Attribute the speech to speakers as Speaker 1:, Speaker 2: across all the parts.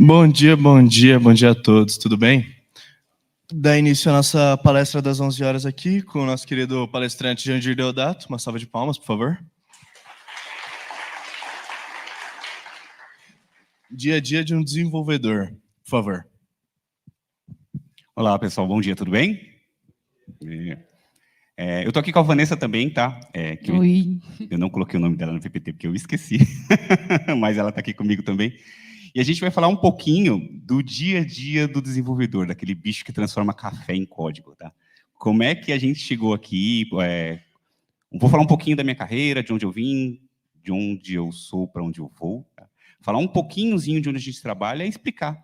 Speaker 1: Bom dia a todos, tudo bem? Dá início à nossa palestra das 11 horas aqui com o nosso querido palestrante Jandir Deodato. Uma salva de palmas, por favor. Dia a dia de um desenvolvedor, por favor.
Speaker 2: Olá, pessoal, bom dia, tudo bem? Eu tô aqui com a Vanessa também, tá?
Speaker 3: Oi.
Speaker 2: Eu não coloquei o nome dela no PPT porque eu esqueci, mas ela tá aqui comigo também. E a gente vai falar um pouquinho do dia a dia do desenvolvedor, daquele bicho que transforma café em código, tá? Como é que a gente chegou aqui? Vou falar um pouquinho da minha carreira, de onde eu vim, de onde eu sou, para onde eu vou. Tá? Falar um pouquinhozinho de onde a gente trabalha e explicar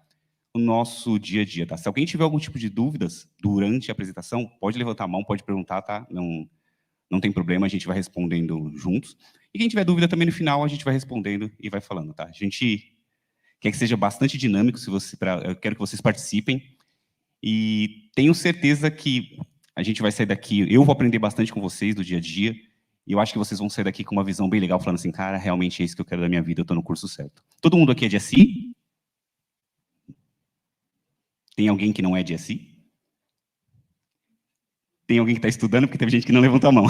Speaker 2: o nosso dia a dia, tá? Se alguém tiver algum tipo de dúvidas durante a apresentação, pode levantar a mão, pode perguntar, tá? Não tem problema, a gente vai respondendo juntos. E quem tiver dúvida também no final, a gente vai respondendo e vai falando, tá? A gente quer que seja bastante dinâmico, eu quero que vocês participem. E tenho certeza que a gente vai sair daqui, eu vou aprender bastante com vocês do dia a dia, e eu acho que vocês vão sair daqui com uma visão bem legal, falando assim, cara, realmente é isso que eu quero da minha vida, eu estou no curso certo. Todo mundo aqui é de SI? Tem alguém que não é de SI? Tem alguém que está estudando? Porque teve gente que não levantou a mão.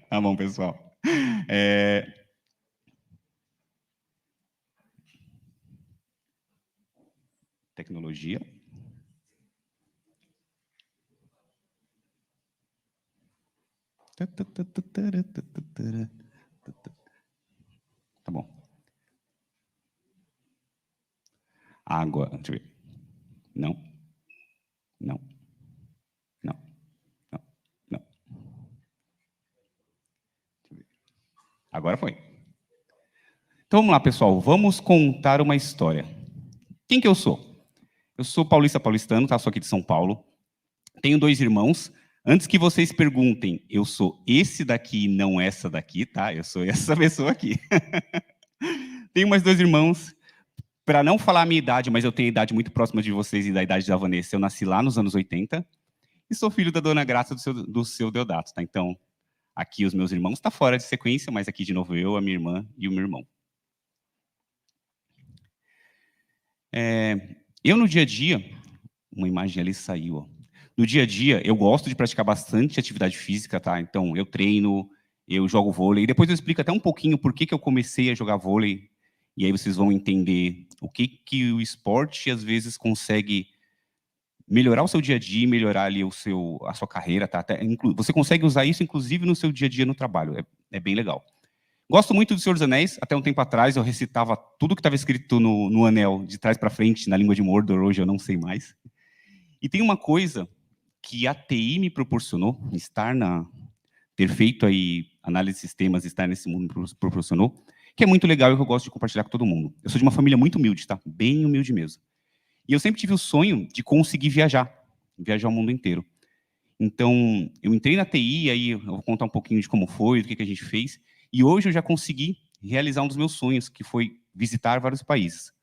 Speaker 2: Tá bom, pessoal. Tecnologia. Tá bom. Água, deixa eu ver. Não. Agora foi. Então vamos lá, pessoal. Vamos contar uma história. Quem que eu sou? Eu sou paulistano, tá? Sou aqui de São Paulo. Tenho 2 irmãos. Antes que vocês perguntem, eu sou esse daqui e não essa daqui, tá? Eu sou essa pessoa aqui. Tenho mais 2 irmãos. Para não falar a minha idade, mas eu tenho a idade muito próxima de vocês e da idade da Vanessa. Eu nasci lá nos anos 80. E sou filho da dona Graça do seu Deodato, tá? Então, aqui os meus irmãos, tá fora de sequência, mas aqui de novo eu, a minha irmã e o meu irmão. Eu no dia a dia, uma imagem ali saiu, ó. No dia a dia, eu gosto de praticar bastante atividade física, tá? Então, eu treino, eu jogo vôlei. E depois eu explico até um pouquinho por que eu comecei a jogar vôlei. E aí vocês vão entender o que o esporte, às vezes, consegue melhorar o seu dia a dia, melhorar ali a sua carreira, tá? Você consegue usar isso, inclusive, no seu dia a dia no trabalho. É bem legal. Gosto muito do Senhor dos Anéis. Até um tempo atrás, eu recitava tudo que estava escrito no anel, de trás para frente, na língua de Mordor. Hoje eu não sei mais. E tem uma coisa que a TI me proporcionou, ter feito aí análise de sistemas, estar nesse mundo proporcionou, que é muito legal e que eu gosto de compartilhar com todo mundo. Eu sou de uma família muito humilde, tá? Bem humilde mesmo. E eu sempre tive o sonho de conseguir viajar o mundo inteiro. Então, eu entrei na TI, aí eu vou contar um pouquinho de como foi, do que a gente fez, e hoje eu já consegui realizar um dos meus sonhos, que foi visitar vários países.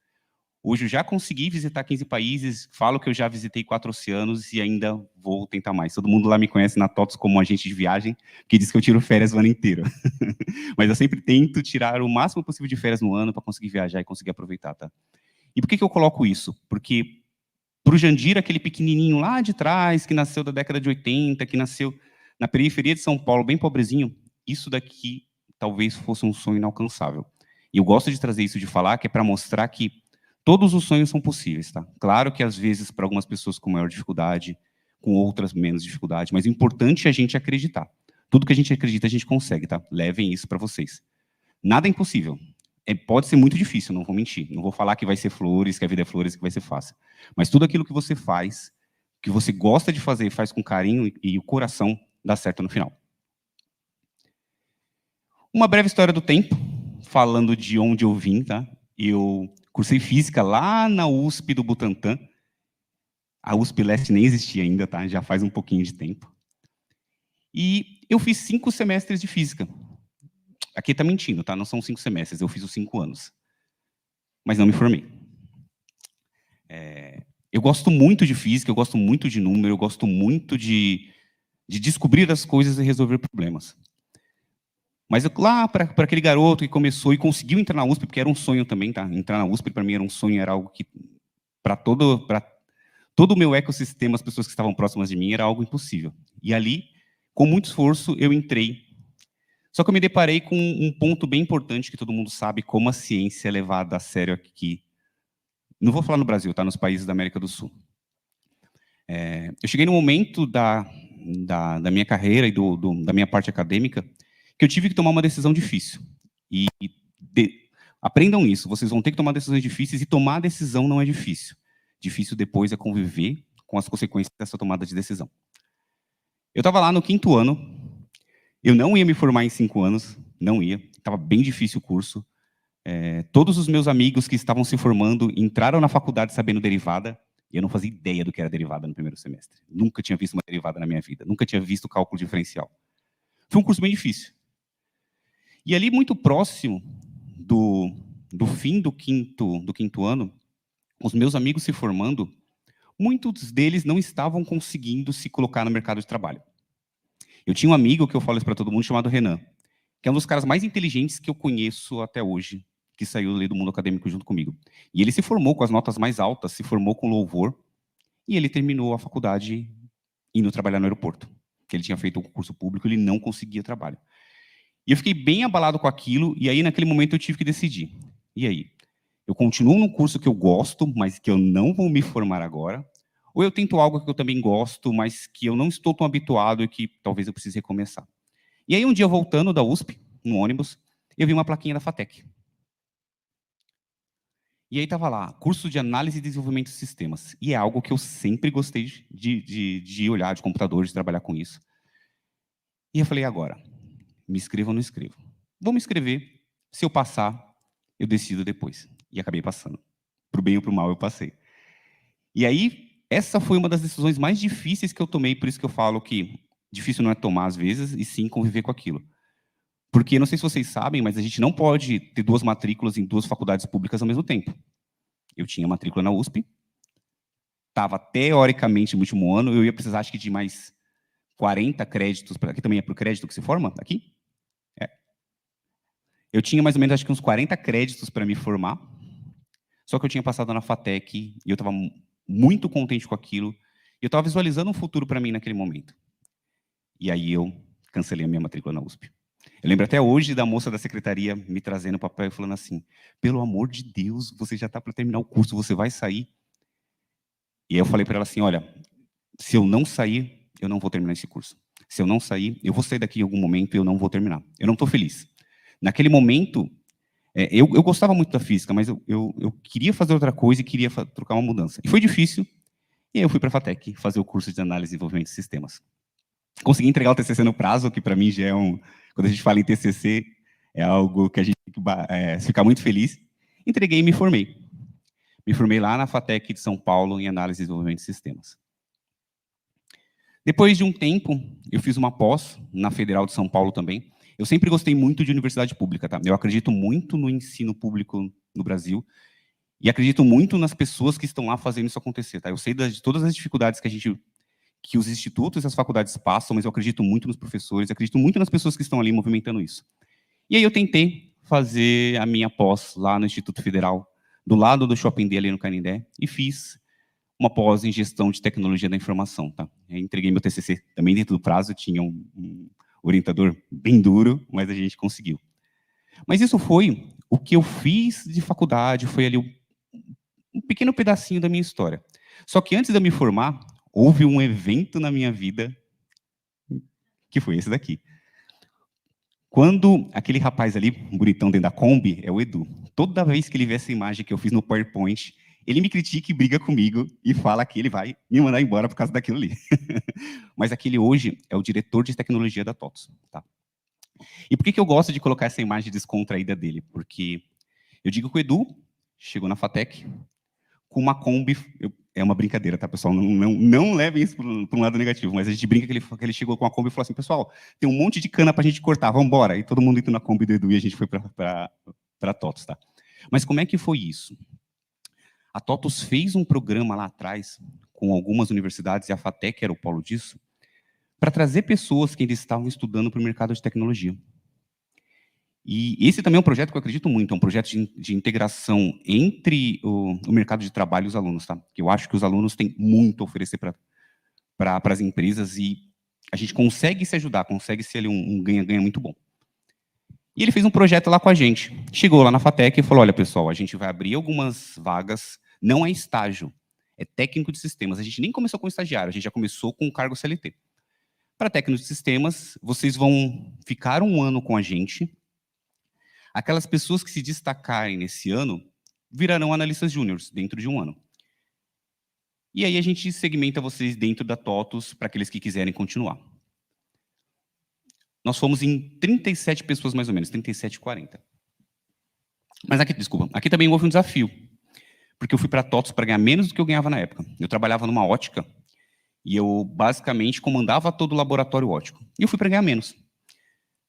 Speaker 2: Hoje eu já consegui visitar 15 países, falo que eu já visitei 4 oceanos e ainda vou tentar mais. Todo mundo lá me conhece na TOTS como agente de viagem, que diz que eu tiro férias o ano inteiro. Mas eu sempre tento tirar o máximo possível de férias no ano para conseguir viajar e conseguir aproveitar, tá? E por que eu coloco isso? Porque para o Jandir, aquele pequenininho lá de trás, que nasceu da década de 80, que nasceu na periferia de São Paulo, bem pobrezinho, isso daqui talvez fosse um sonho inalcançável. E eu gosto de trazer isso, de falar, que é para mostrar que todos os sonhos são possíveis, tá? Claro que, às vezes, para algumas pessoas com maior dificuldade, com outras menos dificuldade, mas o importante é a gente acreditar. Tudo que a gente acredita, a gente consegue, tá? Levem isso para vocês. Nada é impossível. Pode ser muito difícil, não vou mentir. Não vou falar que vai ser flores, que a vida é flores, que vai ser fácil. Mas tudo aquilo que você faz, que você gosta de fazer, faz com carinho e o coração, dá certo no final. Uma breve história do tempo, falando de onde eu vim, tá? Eu cursei física lá na USP do Butantã. A USP Leste nem existia ainda, tá? Já faz um pouquinho de tempo. E eu fiz 5 semestres de física. Aqui está mentindo, tá? Não são 5 semestres, eu fiz os 5 anos. Mas não me formei. Eu gosto muito de física, eu gosto muito de número, eu gosto muito de descobrir as coisas e resolver problemas. Mas lá, para aquele garoto que começou e conseguiu entrar na USP, porque era um sonho também, tá? Entrar na USP, para mim, era um sonho, era algo que, para todo o meu ecossistema, as pessoas que estavam próximas de mim, era algo impossível. E ali, com muito esforço, eu entrei. Só que eu me deparei com um ponto bem importante, que todo mundo sabe, como a ciência é levada a sério aqui. Não vou falar no Brasil, tá? Nos países da América do Sul. Eu cheguei no momento da minha carreira e da minha parte acadêmica que eu tive que tomar uma decisão difícil. E aprendam isso, vocês vão ter que tomar decisões difíceis, e tomar decisão não é difícil. Difícil depois é conviver com as consequências dessa tomada de decisão. Eu estava lá no 5º ano, eu não ia me formar em 5 anos, não ia, estava bem difícil o curso. Todos os meus amigos que estavam se formando entraram na faculdade sabendo derivada, e eu não fazia ideia do que era derivada no primeiro semestre. Nunca tinha visto uma derivada na minha vida, nunca tinha visto cálculo diferencial. Foi um curso bem difícil. E ali, muito próximo do fim do quinto ano, os meus amigos se formando, muitos deles não estavam conseguindo se colocar no mercado de trabalho. Eu tinha um amigo, que eu falo isso para todo mundo, chamado Renan, que é um dos caras mais inteligentes que eu conheço até hoje, que saiu ali do mundo acadêmico junto comigo. E ele se formou com as notas mais altas, se formou com louvor, e ele terminou a faculdade indo trabalhar no aeroporto, que ele tinha feito um concurso público, ele não conseguia trabalho. E eu fiquei bem abalado com aquilo, e aí, naquele momento, eu tive que decidir. E aí? Eu continuo num curso que eu gosto, mas que eu não vou me formar agora, ou eu tento algo que eu também gosto, mas que eu não estou tão habituado e que talvez eu precise recomeçar? E aí, um dia, voltando da USP, no ônibus, eu vi uma plaquinha da FATEC. E aí estava lá, curso de análise e desenvolvimento de sistemas. E é algo que eu sempre gostei de olhar, de computador, de trabalhar com isso. E eu falei, agora, me inscrevo ou não inscrevo? Vou me inscrever, se eu passar, eu decido depois. E acabei passando. Para o bem ou para o mal, eu passei. E aí, essa foi uma das decisões mais difíceis que eu tomei, por isso que eu falo que difícil não é tomar às vezes, e sim conviver com aquilo. Porque, não sei se vocês sabem, mas a gente não pode ter 2 matrículas em 2 faculdades públicas ao mesmo tempo. Eu tinha matrícula na USP, estava teoricamente no último ano, eu ia precisar, acho que, de mais 40 créditos, aqui também é para o crédito que se forma, aqui? Eu tinha mais ou menos, acho que uns 40 créditos para me formar, só que eu tinha passado na FATEC, e eu estava muito contente com aquilo, e eu estava visualizando um futuro para mim naquele momento. E aí eu cancelei a minha matrícula na USP. Eu lembro até hoje da moça da secretaria me trazendo o papel e falando assim, pelo amor de Deus, você já está para terminar o curso, você vai sair? E aí eu falei para ela assim, olha, se eu não sair, eu não vou terminar esse curso. Se eu não sair, eu vou sair daqui em algum momento e eu não vou terminar. Eu não estou feliz. Naquele momento, eu gostava muito da física, mas eu queria fazer outra coisa e queria trocar uma mudança. E foi difícil, e aí eu fui para a FATEC fazer o curso de análise e desenvolvimento de sistemas. Consegui entregar o TCC no prazo, que para mim já é quando a gente fala em TCC, é algo que a gente tem que ficar muito feliz. Entreguei e me formei. Me formei lá na FATEC de São Paulo em análise e desenvolvimento de sistemas. Depois de um tempo, eu fiz uma pós na Federal de São Paulo também. Eu sempre gostei muito de universidade pública, tá? Eu acredito muito no ensino público no Brasil e acredito muito nas pessoas que estão lá fazendo isso acontecer, tá? Eu sei de todas as dificuldades que os institutos e as faculdades passam, mas eu acredito muito nos professores, acredito muito nas pessoas que estão ali movimentando isso. E aí eu tentei fazer a minha pós lá no Instituto Federal, do lado do Shopping D, ali no Canindé, e fiz uma pós em gestão de tecnologia da informação, tá? Eu entreguei meu TCC também dentro do prazo, tinha um orientador bem duro, mas a gente conseguiu. Mas isso foi o que eu fiz de faculdade, foi ali um pequeno pedacinho da minha história. Só que antes de eu me formar, houve um evento na minha vida, que foi esse daqui. Quando aquele rapaz ali, bonitão dentro da Kombi, é o Edu. Toda vez que ele vê essa imagem que eu fiz no PowerPoint, ele me critica e briga comigo e fala que ele vai me mandar embora por causa daquilo ali. Mas aquele hoje é o diretor de tecnologia da TOTOS. Tá? E por que eu gosto de colocar essa imagem descontraída dele? Porque eu digo que o Edu chegou na FATEC com uma Kombi. É uma brincadeira, tá, pessoal? Não levem isso para um lado negativo, mas a gente brinca que ele chegou com a Kombi e falou assim, pessoal, tem um monte de cana para a gente cortar, vamos embora. E todo mundo entrou na Kombi do Edu e a gente foi para a TOTOS. Tá? Mas como é que foi isso? A TOTOS fez um programa lá atrás, com algumas universidades, e a FATEC era o polo disso, para trazer pessoas que ainda estavam estudando para o mercado de tecnologia. E esse também é um projeto que eu acredito muito, é um projeto de integração entre o mercado de trabalho e os alunos, tá? Que eu acho que os alunos têm muito a oferecer para as empresas e a gente consegue se ajudar, consegue ser ali um ganha-ganha muito bom. E ele fez um projeto lá com a gente. Chegou lá na FATEC e falou, olha, pessoal, a gente vai abrir algumas vagas, não é estágio, é técnico de sistemas. A gente nem começou com estagiário, a gente já começou com o cargo CLT. Para técnico de sistemas, vocês vão ficar 1 ano com a gente. Aquelas pessoas que se destacarem nesse ano virarão analistas júniores dentro de 1 ano. E aí a gente segmenta vocês dentro da TOTUS para aqueles que quiserem continuar. Nós fomos em 37 pessoas mais ou menos, 37, 40. Mas aqui, desculpa, aqui também houve um desafio, porque eu fui para a TOTUS para ganhar menos do que eu ganhava na época. Eu trabalhava numa ótica e eu basicamente comandava todo o laboratório óptico. E eu fui para ganhar menos.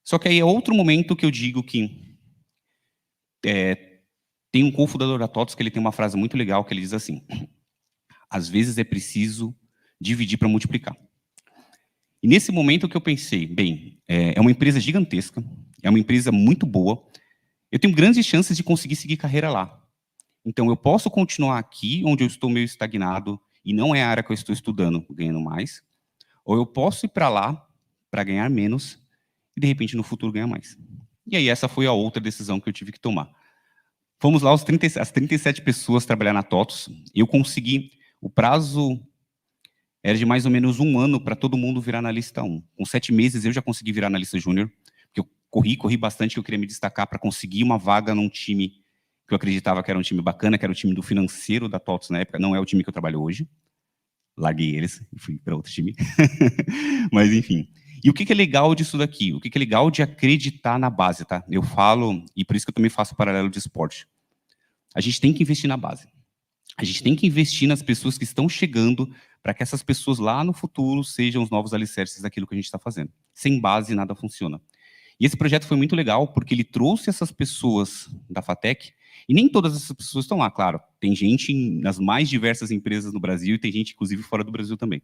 Speaker 2: Só que aí é outro momento que eu digo que tem um cofundador da TOTUS que ele tem uma frase muito legal que ele diz assim: às vezes é preciso dividir para multiplicar. E nesse momento que eu pensei, bem, é uma empresa gigantesca, é uma empresa muito boa, eu tenho grandes chances de conseguir seguir carreira lá. Então eu posso continuar aqui, onde eu estou meio estagnado, e não é a área que eu estou estudando, ganhando mais, ou eu posso ir para lá para ganhar menos, e de repente no futuro ganhar mais. E aí essa foi a outra decisão que eu tive que tomar. Fomos lá as 37 pessoas trabalhar na TOTUS, eu consegui, o prazo era de mais ou menos 1 ano para todo mundo virar analista 1. Com 7 meses eu já consegui virar analista júnior, porque eu corri bastante, que eu queria me destacar para conseguir uma vaga num time que eu acreditava que era um time bacana, que era o time do financeiro da TOTUS na época, não é o time que eu trabalho hoje. Larguei eles e fui para outro time. Mas, enfim. E o que é legal disso daqui? O que é legal de acreditar na base, tá? Eu falo, e por isso que eu também faço paralelo de esporte. A gente tem que investir na base. A gente tem que investir nas pessoas que estão chegando para que essas pessoas lá no futuro sejam os novos alicerces daquilo que a gente está fazendo. Sem base, nada funciona. E esse projeto foi muito legal, porque ele trouxe essas pessoas da FATEC, e nem todas essas pessoas estão lá, claro. Tem gente nas mais diversas empresas no Brasil, e tem gente, inclusive, fora do Brasil também.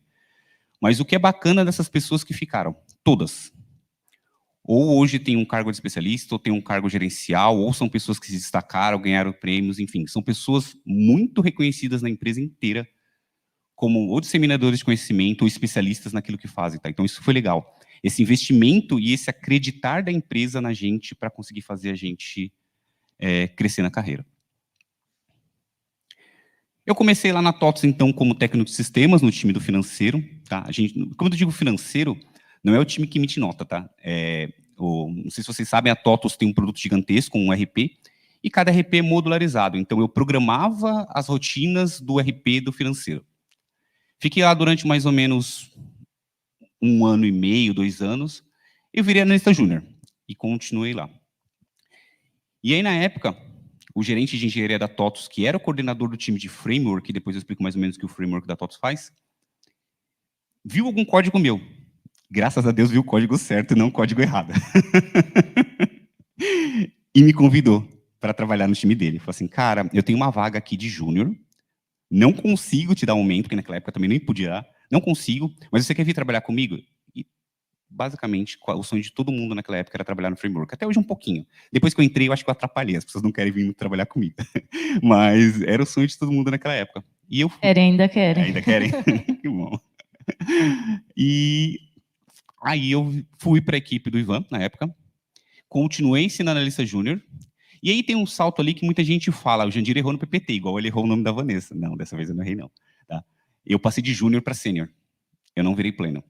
Speaker 2: Mas o que é bacana dessas pessoas que ficaram? Todas. Ou hoje tem um cargo de especialista, ou tem um cargo gerencial, ou são pessoas que se destacaram, ganharam prêmios, enfim. São pessoas muito reconhecidas na empresa inteira, como ou disseminadores de conhecimento, ou especialistas naquilo que fazem. Tá? Então, isso foi legal. Esse investimento e esse acreditar da empresa na gente para conseguir fazer a gente crescer na carreira. Eu comecei lá na TOTUS, então, como técnico de sistemas, no time do financeiro. Tá? Como eu digo financeiro, não é o time que emite nota. Tá? Não sei se vocês sabem, a TOTUS tem um produto gigantesco, um RP, e cada RP é modularizado. Então, eu programava as rotinas do RP do financeiro. Fiquei lá durante mais ou menos 1 ano e meio, 2 anos, eu virei analista júnior e continuei lá. E aí, na época, o gerente de engenharia da TOTUS, que era o coordenador do time de framework, que depois eu explico mais ou menos o que o framework da TOTUS faz, viu algum código meu. Graças a Deus viu o código certo e não o código errado. E me convidou para trabalhar no time dele. Falou assim, cara, eu tenho uma vaga aqui de júnior, não consigo te dar aumento, porque naquela época também nem podia, não consigo, mas você quer vir trabalhar comigo? E, basicamente, o sonho de todo mundo naquela época era trabalhar no framework. Até hoje um pouquinho. Depois que eu entrei, eu acho que eu atrapalhei. As pessoas não querem vir trabalhar comigo. Mas era o sonho de todo mundo naquela época. E eu fui.
Speaker 3: Ainda querem.
Speaker 2: Ainda querem? Que bom. E aí eu fui para a equipe do Ivan, na época. Continuei ensinando analista júnior. E aí tem um salto ali que muita gente fala, o Jandir errou no PPT, igual ele errou o nome da Vanessa. Não, dessa vez eu não errei, não. Tá? Eu passei de júnior para sênior. Eu não virei pleno.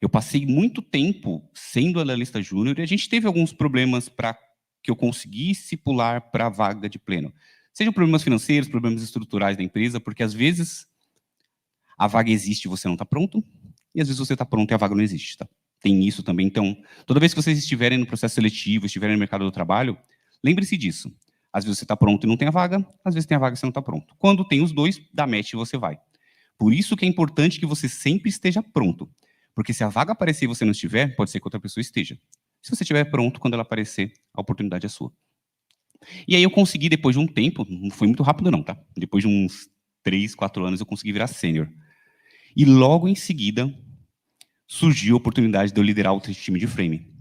Speaker 2: Eu passei muito tempo sendo analista júnior e a gente teve alguns problemas para que eu conseguisse pular para a vaga de pleno. Sejam problemas financeiros, problemas estruturais da empresa, porque às vezes a vaga existe e você não está pronto, e às vezes você está pronto e a vaga não existe. Tá? Tem isso também. Então, toda vez que vocês estiverem no processo seletivo, estiverem no mercado do trabalho, lembre-se disso. Às vezes você está pronto e não tem a vaga, às vezes tem a vaga e você não está pronto. Quando tem os dois, dá match e você vai. Por isso que é importante que você sempre esteja pronto. Porque se a vaga aparecer e você não estiver, pode ser que outra pessoa esteja. Se você estiver pronto, quando ela aparecer, a oportunidade é sua. E aí eu consegui, depois de um tempo, não foi muito rápido não, tá? Depois de uns 3, 4 anos, eu consegui virar sênior. E logo em seguida, surgiu a oportunidade de eu liderar outro time de frame.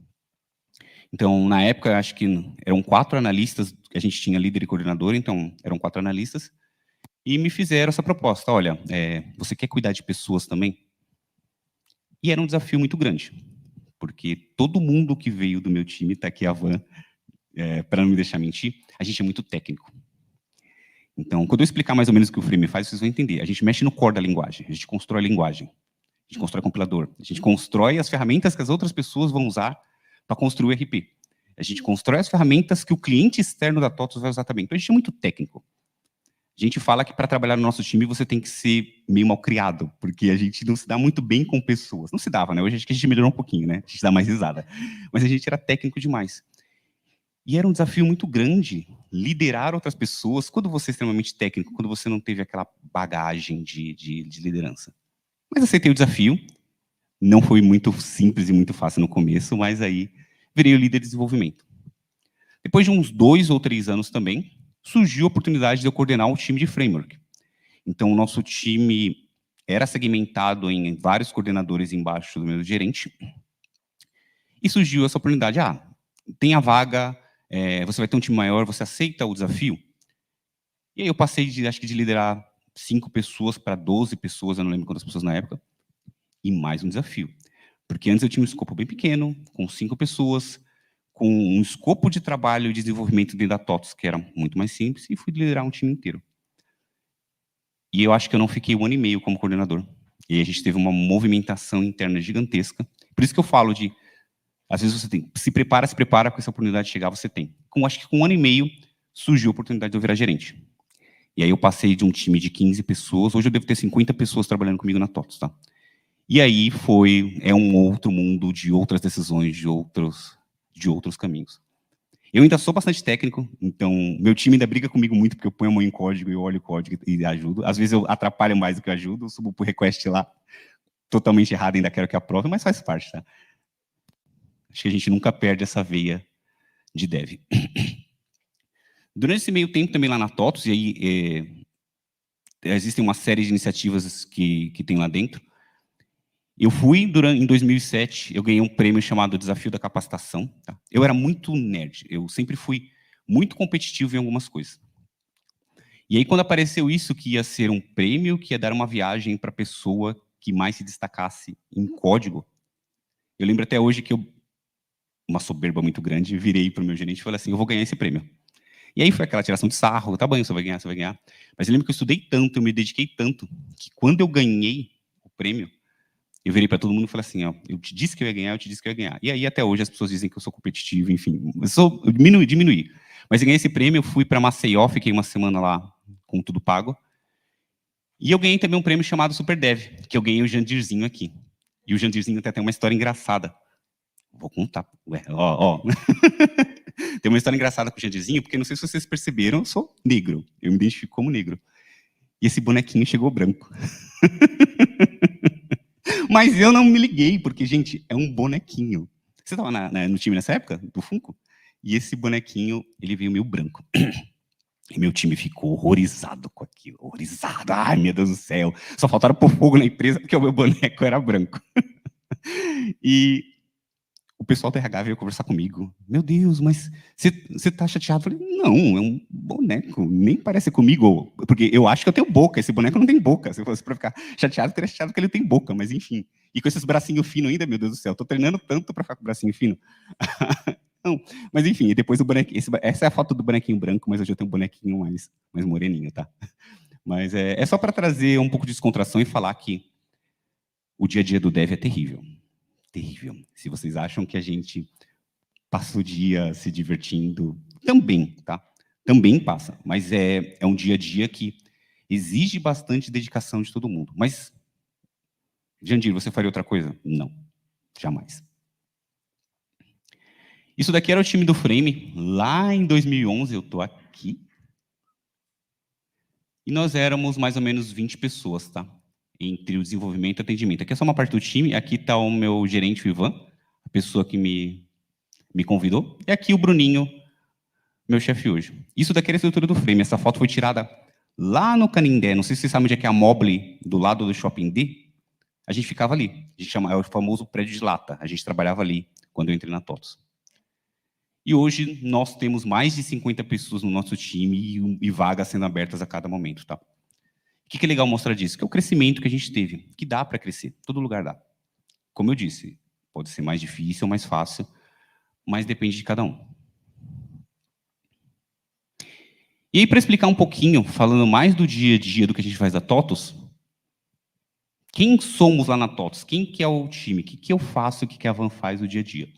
Speaker 2: Então, na época, acho que eram 4 analistas, a gente tinha líder e coordenador, então eram 4 analistas, e me fizeram essa proposta, olha, você quer cuidar de pessoas também? E era um desafio muito grande, porque todo mundo que veio do meu time, tá aqui a Van, para não me deixar mentir, a gente é muito técnico. Então, quando eu explicar mais ou menos o que o Frame faz, vocês vão entender. A gente mexe no core da linguagem, a gente constrói a linguagem, a gente constrói compilador, a gente constrói as ferramentas que as outras pessoas vão usar para construir o RP. A gente constrói as ferramentas que o cliente externo da TOTVS vai usar também. Então, a gente é muito técnico. A gente fala que para trabalhar no nosso time você tem que ser meio mal criado, porque a gente não se dá muito bem com pessoas. Não se dava, né? Hoje acho que a gente melhorou um pouquinho, né? A gente dá mais risada. Mas a gente era técnico demais. E era um desafio muito grande liderar outras pessoas quando você é extremamente técnico, quando você não teve aquela bagagem de liderança. Mas aceitei o desafio. Não foi muito simples e muito fácil no começo, mas aí virei o líder de desenvolvimento. Depois de uns 2 ou 3 anos também, surgiu a oportunidade de eu coordenar um time de framework. Então, o nosso time era segmentado em vários coordenadores embaixo do meu gerente. E surgiu essa oportunidade. Tem a vaga, você vai ter um time maior, você aceita o desafio? E aí eu passei, acho que de liderar 5 pessoas para 12 pessoas, eu não lembro quantas pessoas na época, e mais um desafio. Porque antes eu tinha um escopo bem pequeno, com 5 pessoas, com um escopo de trabalho e desenvolvimento dentro da TOTVS, que era muito mais simples, e fui liderar um time inteiro. E eu acho que eu não fiquei 1 ano e meio como coordenador. E aí a gente teve uma movimentação interna gigantesca. Por isso que eu falo de, às vezes você tem, se prepara com essa oportunidade de chegar, você tem. Acho que com 1 ano e meio surgiu a oportunidade de eu virar gerente. E aí eu passei de um time de 15 pessoas, hoje eu devo ter 50 pessoas trabalhando comigo na TOTVS, tá? E aí é um outro mundo de outras decisões, de outros caminhos. Eu ainda sou bastante técnico, então meu time ainda briga comigo muito, porque eu ponho a mão em código, eu olho o código e ajudo. Às vezes eu atrapalho mais do que eu ajudo, eu subo pro request lá, totalmente errado, ainda quero que aprove, mas faz parte, tá? Acho que a gente nunca perde essa veia de dev. Durante esse meio tempo também lá na TOTVS, e aí existem uma série de iniciativas que tem lá dentro. Eu fui, em 2007, eu ganhei um prêmio chamado Desafio da Capacitação. Tá? Eu era muito nerd, eu sempre fui muito competitivo em algumas coisas. E aí, quando apareceu isso, que ia ser um prêmio, que ia dar uma viagem para a pessoa que mais se destacasse em código, eu lembro até hoje que uma soberba muito grande, virei para o meu gerente e falei assim, eu vou ganhar esse prêmio. E aí foi aquela tiração de sarro, tá bom, você vai ganhar, você vai ganhar. Mas eu lembro que eu estudei tanto, eu me dediquei tanto, que quando eu ganhei o prêmio, eu virei para todo mundo e falei assim, ó, eu te disse que eu ia ganhar, eu te disse que eu ia ganhar. E aí até hoje as pessoas dizem que eu sou competitivo, enfim, eu diminuí. Mas eu ganhei esse prêmio, eu fui para Maceió, fiquei uma semana lá com tudo pago. E eu ganhei também um prêmio chamado Super Dev, que eu ganhei o Jandirzinho aqui. E o Jandirzinho até tem uma história engraçada. Vou contar. Ó. Tem uma história engraçada com o Jandirzinho, porque não sei se vocês perceberam, eu sou negro. Eu me identifico como negro. E esse bonequinho chegou branco. Mas eu não me liguei, porque, gente, é um bonequinho. Você estava no time nessa época, do Funko? E esse bonequinho, ele veio meio branco. E meu time ficou horrorizado com aquilo. Horrorizado. Ai, meu Deus do céu. Só faltaram pôr fogo na empresa, porque o meu boneco era branco. E o pessoal do RH veio conversar comigo. Meu Deus, mas você tá chateado? Eu falei, não, é um boneco, nem parece comigo. Porque eu acho que eu tenho boca, esse boneco não tem boca. Se fosse para ficar chateado, eu teria chateado que ele tem boca, mas enfim. E com esses bracinhos finos ainda, meu Deus do céu, tô treinando tanto para ficar com o bracinho fino. Não, mas enfim, e depois o bonequinho, essa é a foto do bonequinho branco, mas hoje eu tenho um bonequinho mais moreninho, tá? Mas é só para trazer um pouco de descontração e falar que o dia a dia do dev é terrível. Terrível. Se vocês acham que a gente passa o dia se divertindo, também, tá? Também passa, mas é um dia a dia que exige bastante dedicação de todo mundo. Mas, Jandir, você faria outra coisa? Não, jamais. Isso daqui era o time do Frame, lá em 2011, eu tô aqui. E nós éramos mais ou menos 20 pessoas, tá? Entre o desenvolvimento e atendimento. Aqui é só uma parte do time, aqui está o meu gerente, o Ivan, a pessoa que me convidou, e aqui o Bruninho, meu chefe hoje. Isso daqui era a estrutura do Frame, essa foto foi tirada lá no Canindé, não sei se vocês sabem onde é que é a Mobile, do lado do Shopping D, a gente ficava ali, a gente chama, é o famoso prédio de lata, a gente trabalhava ali, quando eu entrei na TOTVS. E hoje nós temos mais de 50 pessoas no nosso time e vagas sendo abertas a cada momento, tá? O que é legal mostrar disso? Que é o crescimento que a gente teve, que dá para crescer, todo lugar dá. Como eu disse, pode ser mais difícil ou mais fácil, mas depende de cada um. E aí, para explicar um pouquinho, falando mais do dia a dia do que a gente faz da TOTUS, quem somos lá na TOTUS? Quem que é o time? O que eu faço e o que a Van faz no dia a dia?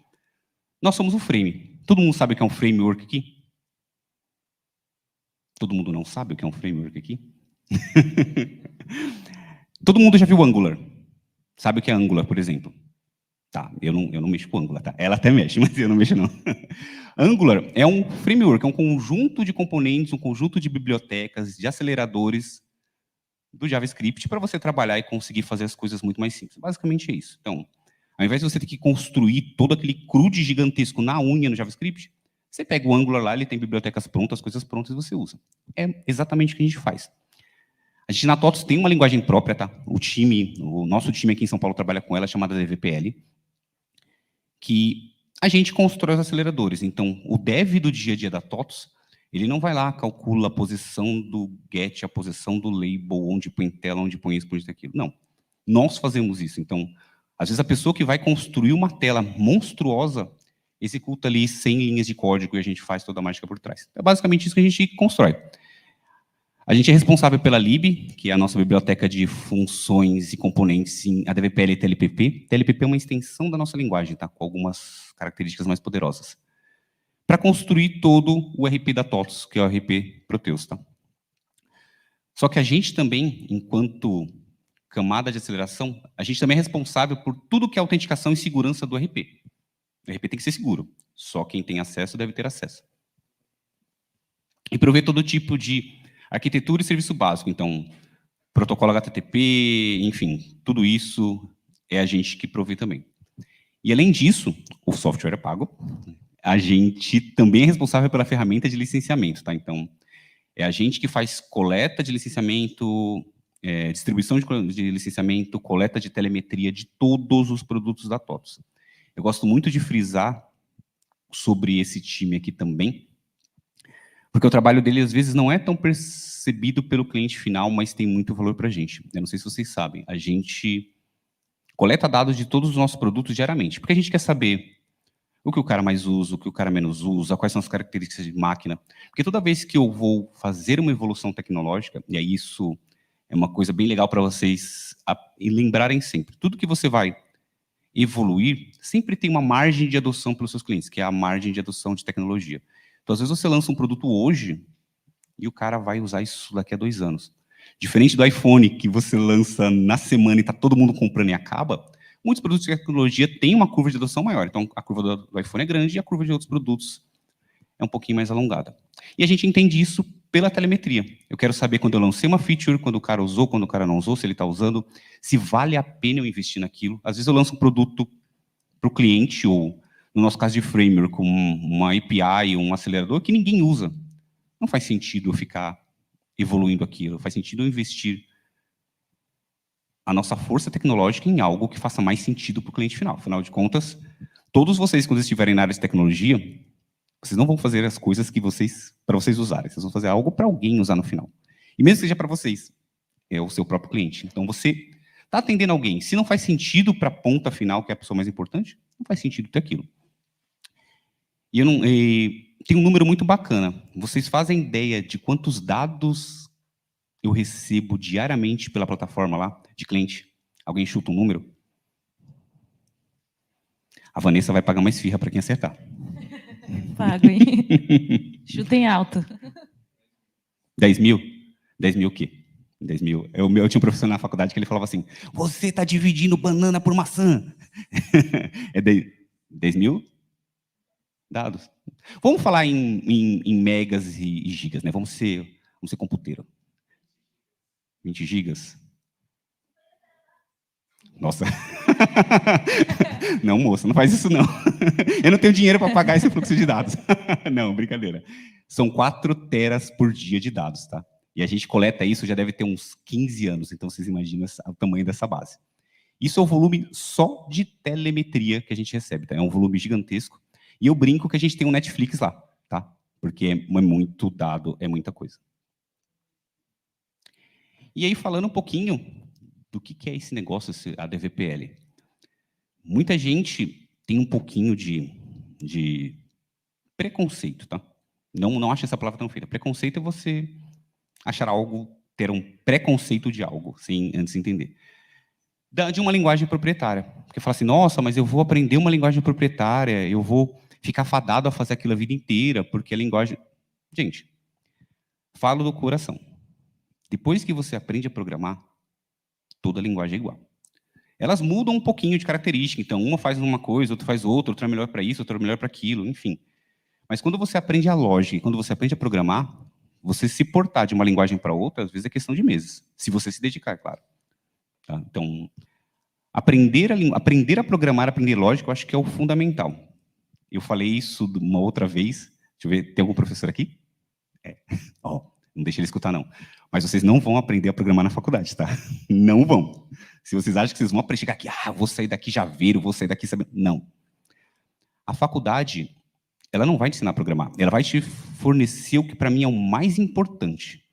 Speaker 2: Nós somos o Frame. Todo mundo sabe o que é um framework aqui? Todo mundo não sabe o que é um framework aqui? Todo mundo já viu Angular. Sabe o que é Angular, por exemplo? Tá, eu não mexo com Angular, tá? Ela até mexe, mas eu não mexo, não. Angular é um framework, é um conjunto de componentes, um conjunto de bibliotecas, de aceleradores do JavaScript para você trabalhar e conseguir fazer as coisas muito mais simples. Basicamente é isso. Então, ao invés de você ter que construir todo aquele CRUD gigantesco na unha no JavaScript, você pega o Angular lá, ele tem bibliotecas prontas, coisas prontas e você usa. É exatamente o que a gente faz. A gente na TOTUS tem uma linguagem própria, tá? O nosso time aqui em São Paulo trabalha com ela, chamada DVPL, que a gente constrói os aceleradores. Então, o dev do dia a dia da TOTUS, ele não vai lá, calcula a posição do get, a posição do label, onde põe tela, onde põe isso, onde põe aquilo. Não. Nós fazemos isso. Então, às vezes a pessoa que vai construir uma tela monstruosa executa ali 100 linhas de código e a gente faz toda a mágica por trás. É basicamente isso que a gente constrói. A gente é responsável pela lib, que é a nossa biblioteca de funções e componentes em ADVPL e TLPP. TLPP é uma extensão da nossa linguagem, tá? Com algumas características mais poderosas. Para construir todo o RP da TOTUS, que é o RP Proteus, tá? Só que a gente também, enquanto camada de aceleração, a gente também é responsável por tudo que é autenticação e segurança do RP. O RP tem que ser seguro. Só quem tem acesso deve ter acesso. E prover todo tipo de arquitetura e serviço básico. Então, protocolo HTTP, enfim, tudo isso é a gente que provê também. E, além disso, o software é pago. A gente também é responsável pela ferramenta de licenciamento, tá? Então, é a gente que faz coleta de licenciamento, distribuição de licenciamento, coleta de telemetria de todos os produtos da TOTUS. Eu gosto muito de frisar sobre esse time aqui também, porque o trabalho dele, às vezes, não é tão percebido pelo cliente final, mas tem muito valor para a gente. Eu não sei se vocês sabem, a gente coleta dados de todos os nossos produtos diariamente, porque a gente quer saber o que o cara mais usa, o que o cara menos usa, quais são as características de máquina. Porque toda vez que eu vou fazer uma evolução tecnológica, e aí isso é uma coisa bem legal para vocês lembrarem sempre, tudo que você vai evoluir, sempre tem uma margem de adoção pelos seus clientes, que é a margem de adoção de tecnologia. Então, às vezes, você lança um produto hoje e o cara vai usar isso daqui a 2 anos. Diferente do iPhone, que você lança na semana e está todo mundo comprando e acaba, muitos produtos de tecnologia têm uma curva de adoção maior. Então, a curva do iPhone é grande e a curva de outros produtos é um pouquinho mais alongada. E a gente entende isso pela telemetria. Eu quero saber quando eu lancei uma feature, quando o cara usou, quando o cara não usou, se ele está usando, se vale a pena eu investir naquilo. Às vezes eu lanço um produto para o cliente, ou no nosso caso de framework, com uma API, um acelerador, que ninguém usa. Não faz sentido eu ficar evoluindo aquilo, faz sentido eu investir a nossa força tecnológica em algo que faça mais sentido para o cliente final. Afinal de contas, todos vocês, quando estiverem na área de tecnologia, vocês não vão fazer as coisas que para vocês usarem, vocês vão fazer algo para alguém usar no final. E mesmo que seja para vocês, é o seu próprio cliente. Então, você está atendendo alguém. Se não faz sentido para a ponta final, que é a pessoa mais importante, não faz sentido ter aquilo. E tem um número muito bacana. Vocês fazem ideia de quantos dados eu recebo diariamente pela plataforma lá, de cliente? Alguém chuta um número? A Vanessa vai pagar uma esfirra para quem acertar.
Speaker 3: Pago, hein? Chutem alto.
Speaker 2: 10 mil? 10 mil o quê? 10 mil. Eu tinha um professor na faculdade que ele falava assim, você está dividindo banana por maçã. É 10 mil dados. Vamos falar em megas e gigas, né? Vamos ser computeiro. 20 gigas. Nossa. Não, moça, não faz isso não. Eu não tenho dinheiro para pagar esse fluxo de dados. Não, brincadeira. São 4 teras por dia de dados, tá? E a gente coleta isso, já deve ter uns 15 anos, então vocês imaginam o tamanho dessa base. Isso é o volume só de telemetria que a gente recebe, tá? É um volume gigantesco. E eu brinco que a gente tem um Netflix lá, tá? Porque é muito dado, é muita coisa. E aí, falando um pouquinho do que é esse negócio, a DVPL. Muita gente tem um pouquinho de preconceito, tá? Não acho essa palavra tão feita. Preconceito é você achar algo, ter um preconceito de algo, sem antes entender. De uma linguagem proprietária. Porque fala assim, nossa, mas eu vou aprender uma linguagem proprietária, eu vou ficar fadado a fazer aquilo a vida inteira, porque a linguagem... Gente, falo do coração. Depois que você aprende a programar, toda linguagem é igual. Elas mudam um pouquinho de característica, então uma faz uma coisa, outra faz outra é melhor para isso, outra é melhor para aquilo, enfim. Mas quando você aprende a lógica, quando você aprende a programar, você se portar de uma linguagem para outra, às vezes é questão de meses, se você se dedicar, é claro. Tá? Então, aprender a programar, aprender lógica, eu acho que é o fundamental. Eu falei isso uma outra vez, deixa eu ver, tem algum professor aqui? Não deixa ele escutar, não. Mas vocês não vão aprender a programar na faculdade, tá? Não vão. Se vocês acham que vocês vão aprender, chegar aqui, vou sair daqui javeiro, vou sair daqui sabendo... Não. A faculdade, ela não vai te ensinar a programar. Ela vai te fornecer o que, para mim, é o mais importante.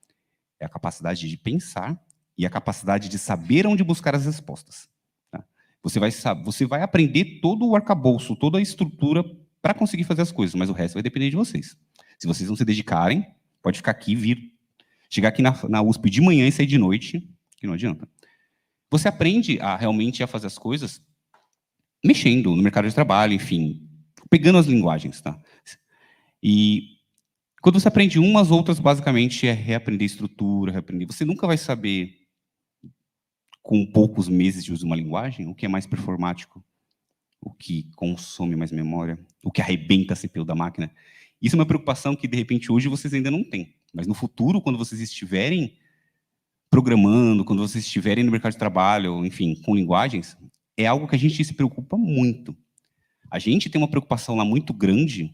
Speaker 2: É a capacidade de pensar e a capacidade de saber onde buscar as respostas. Tá? Você vai aprender todo o arcabouço, toda a estrutura para conseguir fazer as coisas, mas o resto vai depender de vocês. Se vocês não se dedicarem, pode ficar aqui, chegar aqui na USP de manhã e sair de noite, que não adianta. Você aprende realmente a fazer as coisas mexendo no mercado de trabalho, enfim, pegando as linguagens, tá? E quando você aprende umas, outras, basicamente, é reaprender estrutura, reaprender. Você nunca vai saber, com poucos meses de uso de uma linguagem, o que é mais performático, o que consome mais memória, o que arrebenta a CPU da máquina. Isso é uma preocupação que, de repente, hoje vocês ainda não têm. Mas no futuro, quando vocês estiverem programando, quando vocês estiverem no mercado de trabalho, enfim, com linguagens, é algo que a gente se preocupa muito. A gente tem uma preocupação lá muito grande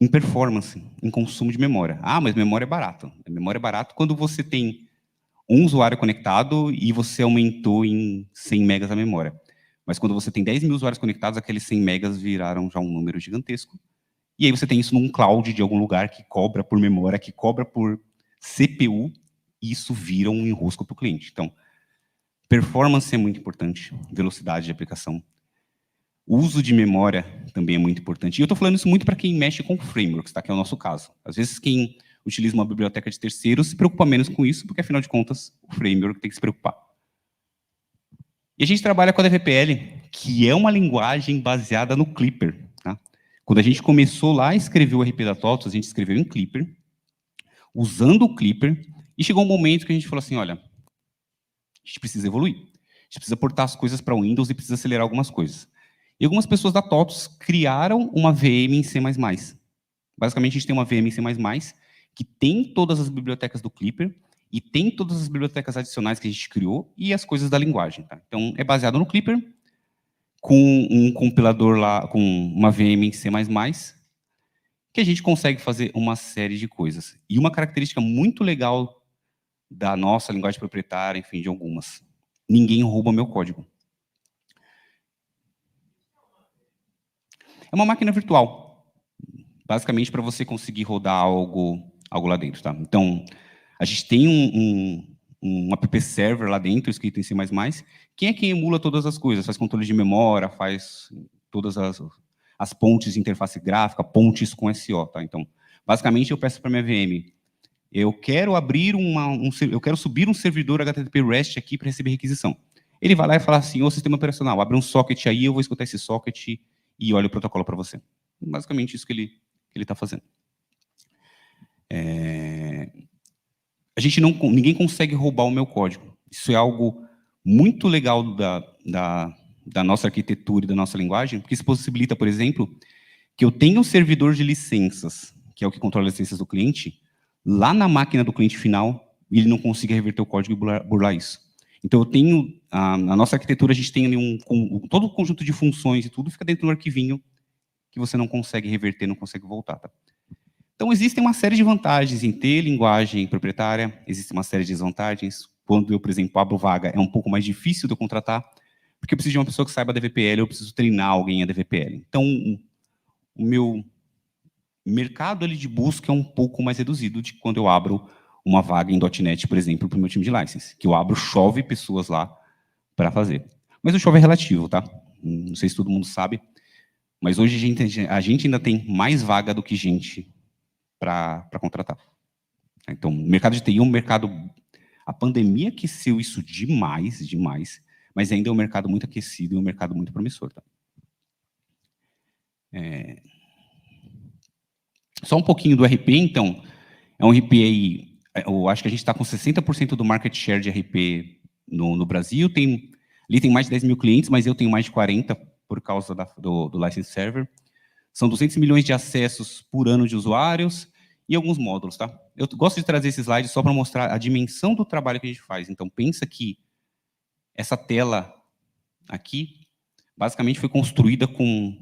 Speaker 2: em performance, em consumo de memória. Mas memória é barato. Memória é barato quando você tem um usuário conectado e você aumentou em 100 megas a memória. Mas quando você tem 10 mil usuários conectados, aqueles 100 megas viraram já um número gigantesco. E aí você tem isso num cloud de algum lugar que cobra por memória, que cobra por CPU, e isso vira um enrosco para o cliente. Então, performance é muito importante, velocidade de aplicação. Uso de memória também é muito importante. E eu estou falando isso muito para quem mexe com frameworks, tá? Que é o nosso caso. Às vezes, quem utiliza uma biblioteca de terceiros se preocupa menos com isso, porque, afinal de contas, o framework tem que se preocupar. E a gente trabalha com a DVPL, que é uma linguagem baseada no Clipper. Tá? Quando a gente começou lá a escrever o RP da TOTOS, a gente escreveu em Clipper, usando o Clipper, e chegou um momento que a gente falou assim, olha, a gente precisa evoluir. A gente precisa portar as coisas para o Windows e precisa acelerar algumas coisas. E algumas pessoas da TOTOS criaram uma VM em C++. Basicamente, a gente tem uma VM em C++, que tem todas as bibliotecas do Clipper, e tem todas as bibliotecas adicionais que a gente criou, e as coisas da linguagem. Tá? Então, é baseado no Clipper, com um compilador lá, com uma VM em C++, que a gente consegue fazer uma série de coisas. E uma característica muito legal da nossa linguagem proprietária, enfim, de algumas. Ninguém rouba meu código. É uma máquina virtual, basicamente para você conseguir rodar algo lá dentro. Tá? Então, a gente tem um app server lá dentro, escrito em C++. Quem é quem emula todas as coisas? Faz controle de memória, faz todas as pontes de interface gráfica, pontes com SO. Tá? Então, basicamente, eu peço para minha VM, eu quero abrir eu quero subir um servidor HTTP REST aqui para receber requisição. Ele vai lá e fala assim, ô sistema operacional, abre um socket aí, eu vou escutar esse socket e olha o protocolo para você. Basicamente, isso que ele está fazendo. Ninguém consegue roubar o meu código. Isso é algo muito legal da nossa arquitetura e da nossa linguagem, porque isso possibilita, por exemplo, que eu tenha um servidor de licenças, que é o que controla as licenças do cliente, lá na máquina do cliente final, e ele não consiga reverter o código e burlar isso. Então, eu tenho, na nossa arquitetura, a gente tem ali todo o conjunto de funções e tudo fica dentro do arquivinho que você não consegue reverter, não consegue voltar. Tá? Então, existem uma série de vantagens em ter linguagem proprietária, existe uma série de desvantagens. Quando eu, por exemplo, abro vaga, é um pouco mais difícil de eu contratar, porque eu preciso de uma pessoa que saiba DVPL, eu preciso treinar alguém a DVPL. Então, o meu mercado ali de busca é um pouco mais reduzido de quando eu abro uma vaga em .NET, por exemplo, para o meu time de license, que eu abro, chove pessoas lá para fazer. Mas o chove é relativo, tá? Não sei se todo mundo sabe, mas hoje a gente ainda tem mais vaga do que gente para contratar. Então, o mercado de TI é um mercado... A pandemia aqueceu isso demais, mas ainda é um mercado muito aquecido e um mercado muito promissor. Tá? Só um pouquinho do RP, então. É um RP aí, eu acho que a gente está com 60% do market share de RP no Brasil. Ali tem mais de 10 mil clientes, mas eu tenho mais de 40 por causa do license server. São 200 milhões de acessos por ano de usuários e alguns módulos, tá? Eu gosto de trazer esse slide só para mostrar a dimensão do trabalho que a gente faz. Então, pensa que essa tela aqui, basicamente foi construída com,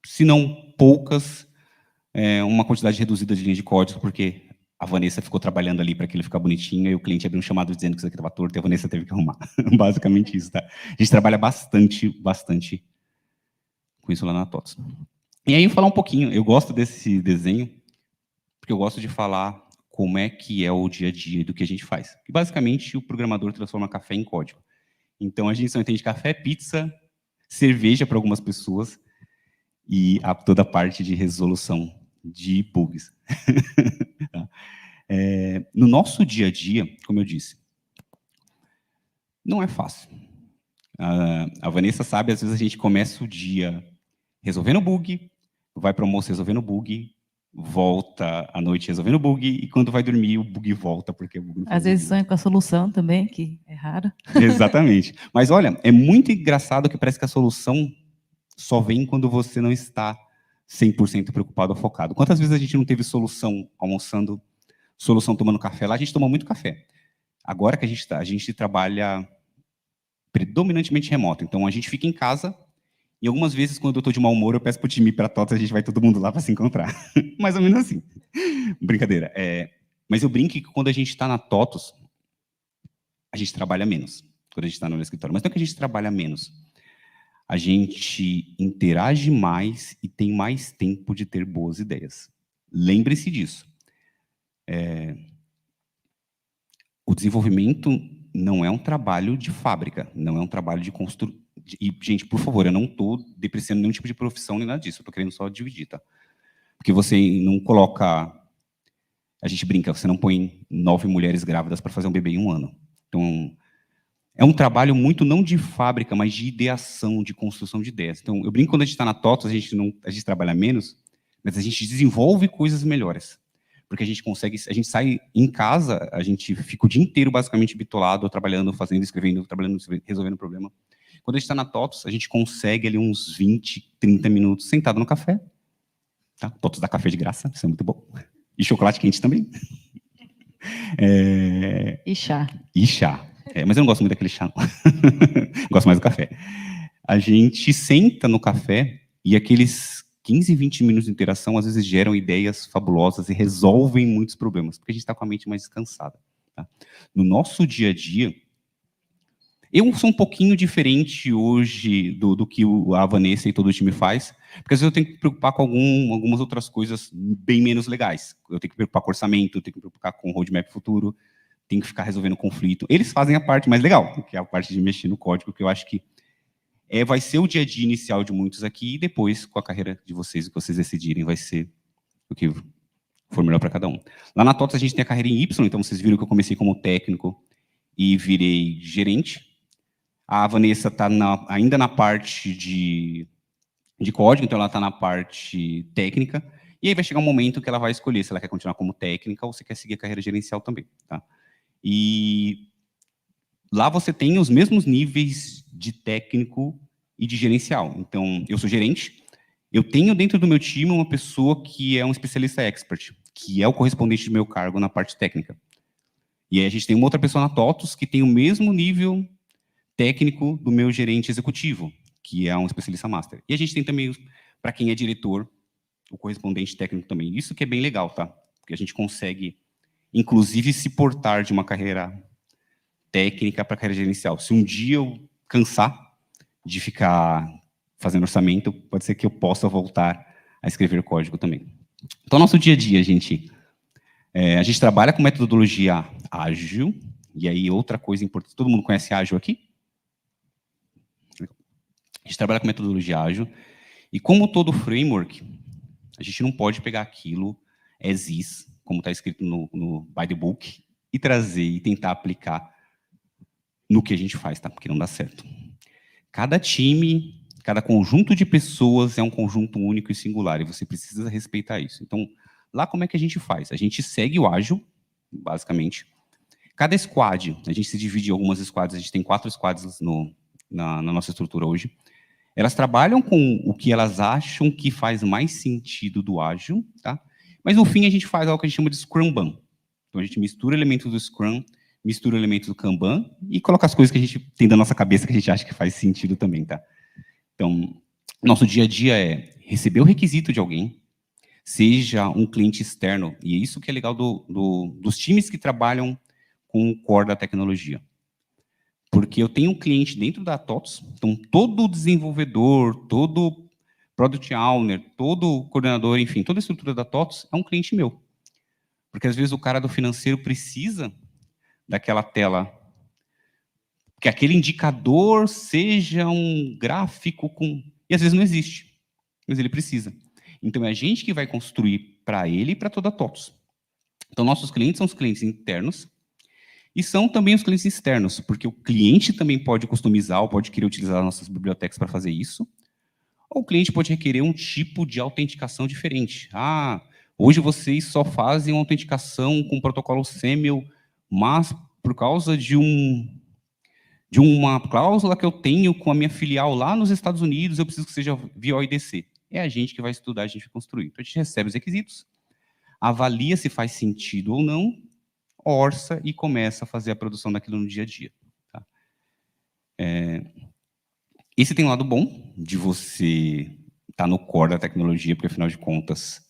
Speaker 2: se não poucas, uma quantidade reduzida de linhas de código, porque a Vanessa ficou trabalhando ali para que ele ficar bonitinho, e o cliente abriu um chamado dizendo que isso aqui estava torto, e a Vanessa teve que arrumar. Basicamente isso, tá? A gente trabalha bastante com isso lá na TOTS. E aí, falar um pouquinho, eu gosto desse desenho, porque eu gosto de falar como é que é o dia a dia do que a gente faz. E, basicamente, o programador transforma café em código. Então, a gente só entende café, pizza, cerveja para algumas pessoas, e toda a parte de resolução de bugs. No nosso dia a dia, como eu disse, não é fácil. A Vanessa sabe, às vezes a gente começa o dia resolvendo bug, vai para o almoço resolvendo bug, volta à noite resolvendo bug, e quando vai dormir o bug volta, porque o bug não
Speaker 3: Às vezes sonha com a solução também, que é rara.
Speaker 2: Exatamente. Mas olha, é muito engraçado que parece que a solução só vem quando você não está 100% preocupado ou focado. Quantas vezes a gente não teve solução almoçando, solução tomando café? Lá a gente toma muito café. Agora que a gente trabalha predominantemente remoto. Então, a gente fica em casa e algumas vezes, quando eu estou de mau humor, eu peço para o time ir para a TOTS, a gente vai todo mundo lá para se encontrar. Mais ou menos assim. Brincadeira. Mas eu brinco que quando a gente está na TOTS, a gente trabalha menos. Quando a gente está no escritório. Mas não é que a gente trabalha menos. A gente interage mais e tem mais tempo de ter boas ideias. Lembre-se disso. O desenvolvimento não é um trabalho de fábrica, não é um trabalho de construção. E, gente, por favor, eu não estou depreciando nenhum tipo de profissão nem nada disso, eu estou querendo só dividir, tá? Porque você não coloca... A gente brinca, você não põe 9 mulheres grávidas para fazer um bebê em 1 ano. Então, é um trabalho muito não de fábrica, mas de ideação, de construção de ideias. Então, eu brinco quando a gente está na TOTS, a gente trabalha menos, mas a gente desenvolve coisas melhores. Porque a gente sai em casa, a gente fica o dia inteiro basicamente bitolado, trabalhando, fazendo, escrevendo, trabalhando, resolvendo problema. Quando a gente está na TOTS, a gente consegue ali uns 20, 30 minutos sentado no café. Tá? TOTS dá café de graça, isso é muito bom. E chocolate quente também.
Speaker 3: E chá.
Speaker 2: E chá. Mas eu não gosto muito daquele chá, não. Gosto mais do café. A gente senta no café e aqueles 15, 20 minutos de interação, às vezes, geram ideias fabulosas e resolvem muitos problemas, porque a gente está com a mente mais descansada. Tá? No nosso dia a dia, eu sou um pouquinho diferente hoje do que a Vanessa e todo o time faz, porque às vezes eu tenho que me preocupar com algumas outras coisas bem menos legais. Eu tenho que me preocupar com orçamento, eu tenho que me preocupar com roadmap futuro, tenho que ficar resolvendo conflito. Eles fazem a parte mais legal, que é a parte de mexer no código, que eu acho que vai ser o dia a dia inicial de muitos aqui, e depois, com a carreira de vocês, o que vocês decidirem, vai ser o que for melhor para cada um. Lá na TOTS a gente tem a carreira em Y, então vocês viram que eu comecei como técnico e virei gerente. A Vanessa está ainda na parte de código, então ela está na parte técnica, e aí vai chegar um momento que ela vai escolher se ela quer continuar como técnica ou se quer seguir a carreira gerencial também. Tá? E lá você tem os mesmos níveis de técnico e de gerencial. Então, eu sou gerente, eu tenho dentro do meu time uma pessoa que é um especialista expert, que é o correspondente do meu cargo na parte técnica. E aí a gente tem uma outra pessoa na TOTS que tem o mesmo nível técnico do meu gerente executivo, que é um especialista master. E a gente tem também, para quem é diretor, o correspondente técnico também. Isso que é bem legal, tá? Porque a gente consegue, inclusive, se portar de uma carreira técnica para a carreira gerencial. Se um dia eu cansar de ficar fazendo orçamento, pode ser que eu possa voltar a escrever código também. Então, nosso dia a dia, a gente trabalha com metodologia ágil, e aí outra coisa importante, todo mundo conhece ágil aqui? A gente trabalha com metodologia ágil, e como todo framework, a gente não pode pegar aquilo as is, como está escrito no by the book, e trazer e tentar aplicar no que a gente faz, tá? Porque não dá certo. Cada time, cada conjunto de pessoas é um conjunto único e singular, e você precisa respeitar isso. Então, lá como é que a gente faz? A gente segue o ágil, basicamente. Cada squad, a gente se divide em algumas squads, a gente tem 4 squads na nossa estrutura hoje. Elas trabalham com o que elas acham que faz mais sentido do ágil, tá? Mas, no fim, a gente faz algo que a gente chama de Scrum-Ban. Então, a gente mistura elementos do Scrum, mistura elementos do Kanban e coloca as coisas que a gente tem da nossa cabeça que a gente acha que faz sentido também, tá? Então, nosso dia a dia é receber o requisito de alguém, seja um cliente externo, e é isso que é legal dos times que trabalham com o core da tecnologia. Porque eu tenho um cliente dentro da TOTOS, então todo desenvolvedor, todo product owner, todo coordenador, enfim, toda a estrutura da TOTOS é um cliente meu. Porque às vezes o cara do financeiro precisa daquela tela, que aquele indicador seja um gráfico com... E às vezes não existe, mas ele precisa. Então é a gente que vai construir para ele e para toda a TOTOS. Então nossos clientes são os clientes internos e são também os clientes externos, porque o cliente também pode customizar ou pode querer utilizar as nossas bibliotecas para fazer isso, ou o cliente pode requerer um tipo de autenticação diferente. Ah, hoje vocês só fazem uma autenticação com protocolo SAML, mas por causa de uma cláusula que eu tenho com a minha filial lá nos Estados Unidos, eu preciso que seja via OIDC. É a gente que vai estudar, a gente vai construir. Então, a gente recebe os requisitos, avalia se faz sentido ou não, orça e começa a fazer a produção daquilo no dia a dia. Tá? Esse tem um lado bom de você estar no core da tecnologia, porque, afinal de contas,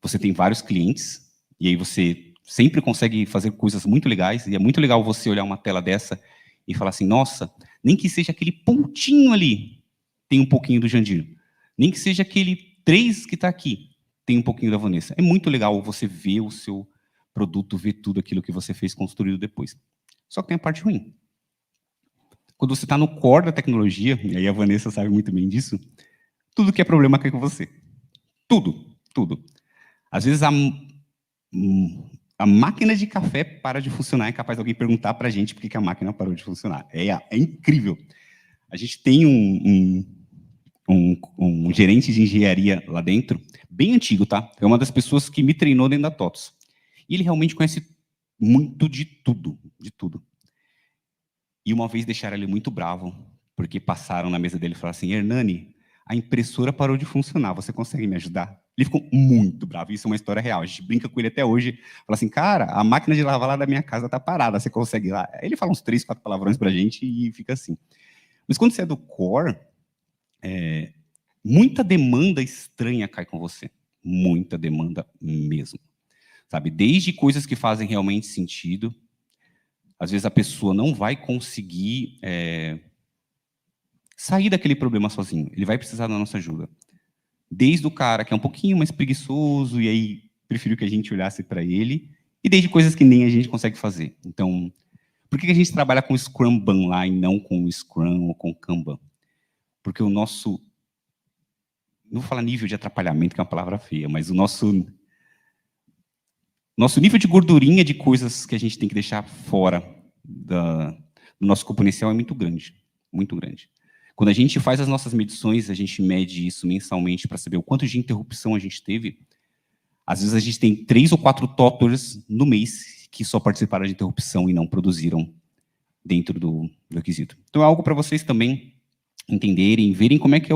Speaker 2: você tem vários clientes, e aí você sempre consegue fazer coisas muito legais, e é muito legal você olhar uma tela dessa e falar assim, nossa, nem que seja aquele pontinho ali, tem um pouquinho do Jandir. Nem que seja aquele 3 que está aqui, tem um pouquinho da Vanessa. É muito legal você ver o seu produto, ver tudo aquilo que você fez construído depois. Só que tem a parte ruim. Quando você está no core da tecnologia, e aí a Vanessa sabe muito bem disso, tudo que é problema cai com você. Tudo, tudo. Às vezes a máquina de café para de funcionar, é capaz de alguém perguntar para a gente por que a máquina parou de funcionar. É incrível. A gente tem um gerente de engenharia lá dentro, bem antigo, tá? É uma das pessoas que me treinou dentro da TOTOS. E ele realmente conhece muito de tudo, de tudo. E uma vez deixaram ele muito bravo, porque passaram na mesa dele e falaram assim, Hernani, a impressora parou de funcionar, você consegue me ajudar? Ele ficou muito bravo, isso é uma história real, a gente brinca com ele até hoje, fala assim, cara, a máquina de lavar lá da minha casa tá parada, você consegue ir lá? Ele fala uns 3, 4 palavrões pra gente e fica assim. Mas quando você é do core, muita demanda estranha cai com você. Muita demanda mesmo. Sabe? Desde coisas que fazem realmente sentido. Às vezes a pessoa não vai conseguir sair daquele problema sozinho. Ele vai precisar da nossa ajuda. Desde o cara que é um pouquinho mais preguiçoso e aí preferiu que a gente olhasse para ele, e desde coisas que nem a gente consegue fazer. Então, por que a gente trabalha com Scrum-Ban lá e não com Scrum ou com Kanban? Porque o nosso... Não vou falar nível de atrapalhamento, que é uma palavra feia, mas o nosso nível de gordurinha de coisas que a gente tem que deixar fora do nosso escopo inicial é muito grande. Muito grande. Quando a gente faz as nossas medições, a gente mede isso mensalmente para saber o quanto de interrupção a gente teve. Às vezes a gente tem 3 ou 4 TOTORs no mês que só participaram de interrupção e não produziram dentro do requisito. Então é algo para vocês também entenderem, verem como é que é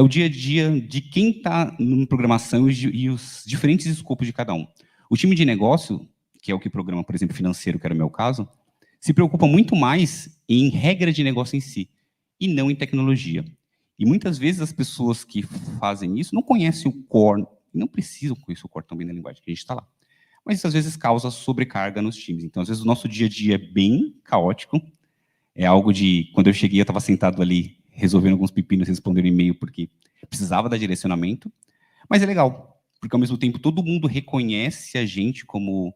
Speaker 2: o dia a dia de quem está na programação e os diferentes escopos de cada um. O time de negócio, que é o que programa, por exemplo, financeiro, que era o meu caso, se preocupa muito mais em regra de negócio em si, e não em tecnologia. E muitas vezes as pessoas que fazem isso não conhecem o core, não precisam conhecer o core também na linguagem que a gente está lá. Mas isso às vezes causa sobrecarga nos times. Então, às vezes, o nosso dia a dia é bem caótico. É algo de... Quando eu cheguei, eu estava sentado ali, resolvendo alguns pepinos, respondendo e-mail, porque precisava dar direcionamento, mas é legal, porque ao mesmo tempo todo mundo reconhece a gente como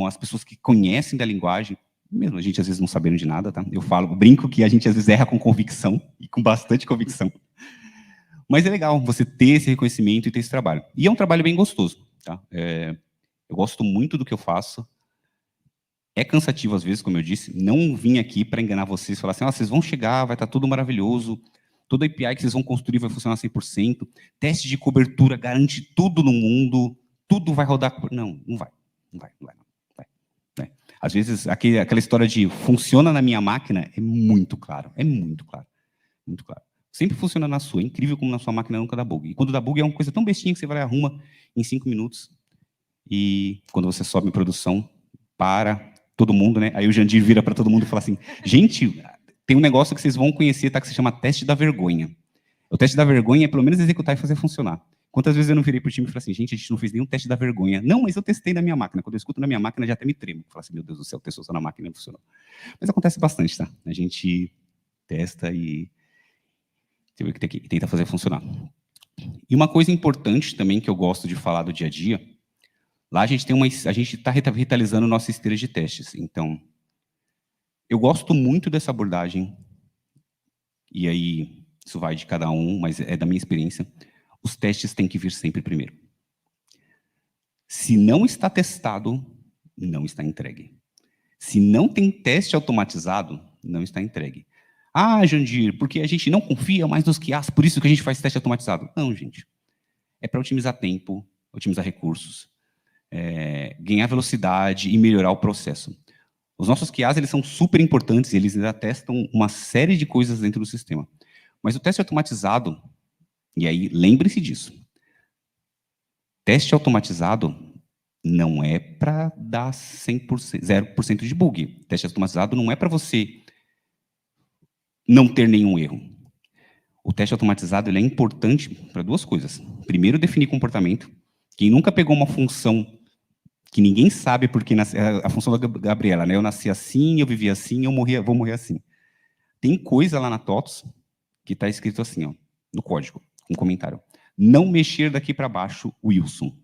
Speaker 2: as pessoas que conhecem da linguagem, mesmo a gente às vezes não sabendo de nada, tá? Eu brinco que a gente às vezes erra com convicção, e com bastante convicção. Mas é legal você ter esse reconhecimento e ter esse trabalho. E é um trabalho bem gostoso, tá? Eu gosto muito do que eu faço. É cansativo às vezes, como eu disse. Não vim aqui para enganar vocês, falar assim, vocês vão chegar, vai estar tudo maravilhoso, toda API que vocês vão construir vai funcionar 100%, teste de cobertura garante tudo no mundo, tudo vai rodar... Não, não vai. Não vai. Às vezes, aquela história de funciona na minha máquina é muito claro. Muito claro. Sempre funciona na sua. É incrível como na sua máquina nunca dá bug. E quando dá bug é uma coisa tão bestinha que você vai e arruma em 5 minutos. E quando você sobe em produção, para todo mundo, né? Aí o Jandir vira para todo mundo e fala assim, gente, tem um negócio que vocês vão conhecer, tá? Que se chama teste da vergonha. O teste da vergonha é pelo menos executar e fazer funcionar. Quantas vezes eu não virei pro time e falei assim, gente, a gente não fez nenhum teste da vergonha. Não, mas eu testei na minha máquina. Quando eu escuto na minha máquina, já até me tremo. Falo assim, meu Deus do céu, testou só na máquina e não funcionou. Mas acontece bastante, tá? A gente testa e tenta fazer funcionar. E uma coisa importante também que eu gosto de falar do dia a dia, lá a gente está revitalizando nossa esteira de testes. Então, eu gosto muito dessa abordagem, e aí isso vai de cada um, mas é da minha experiência. Os testes têm que vir sempre primeiro. Se não está testado, não está entregue. Se não tem teste automatizado, não está entregue. Ah, Jandir, porque a gente não confia mais nos QAs, por isso que a gente faz teste automatizado. Não, gente. É para otimizar tempo, otimizar recursos, ganhar velocidade e melhorar o processo. Os nossos QAs, eles são super importantes, eles ainda testam uma série de coisas dentro do sistema. Mas o teste automatizado, e aí lembre-se disso, teste automatizado não é para dar 100%, 0% de bug. Teste automatizado não é para você não ter nenhum erro. O teste automatizado ele é importante para duas coisas. Primeiro, definir comportamento. Quem nunca pegou uma função que ninguém sabe porque a função da Gabriela, né? Eu nasci assim, eu vivi assim, vou morrer assim. Tem coisa lá na TOTOS que está escrito assim, ó, no código, um comentário. Não mexer daqui para baixo, Wilson.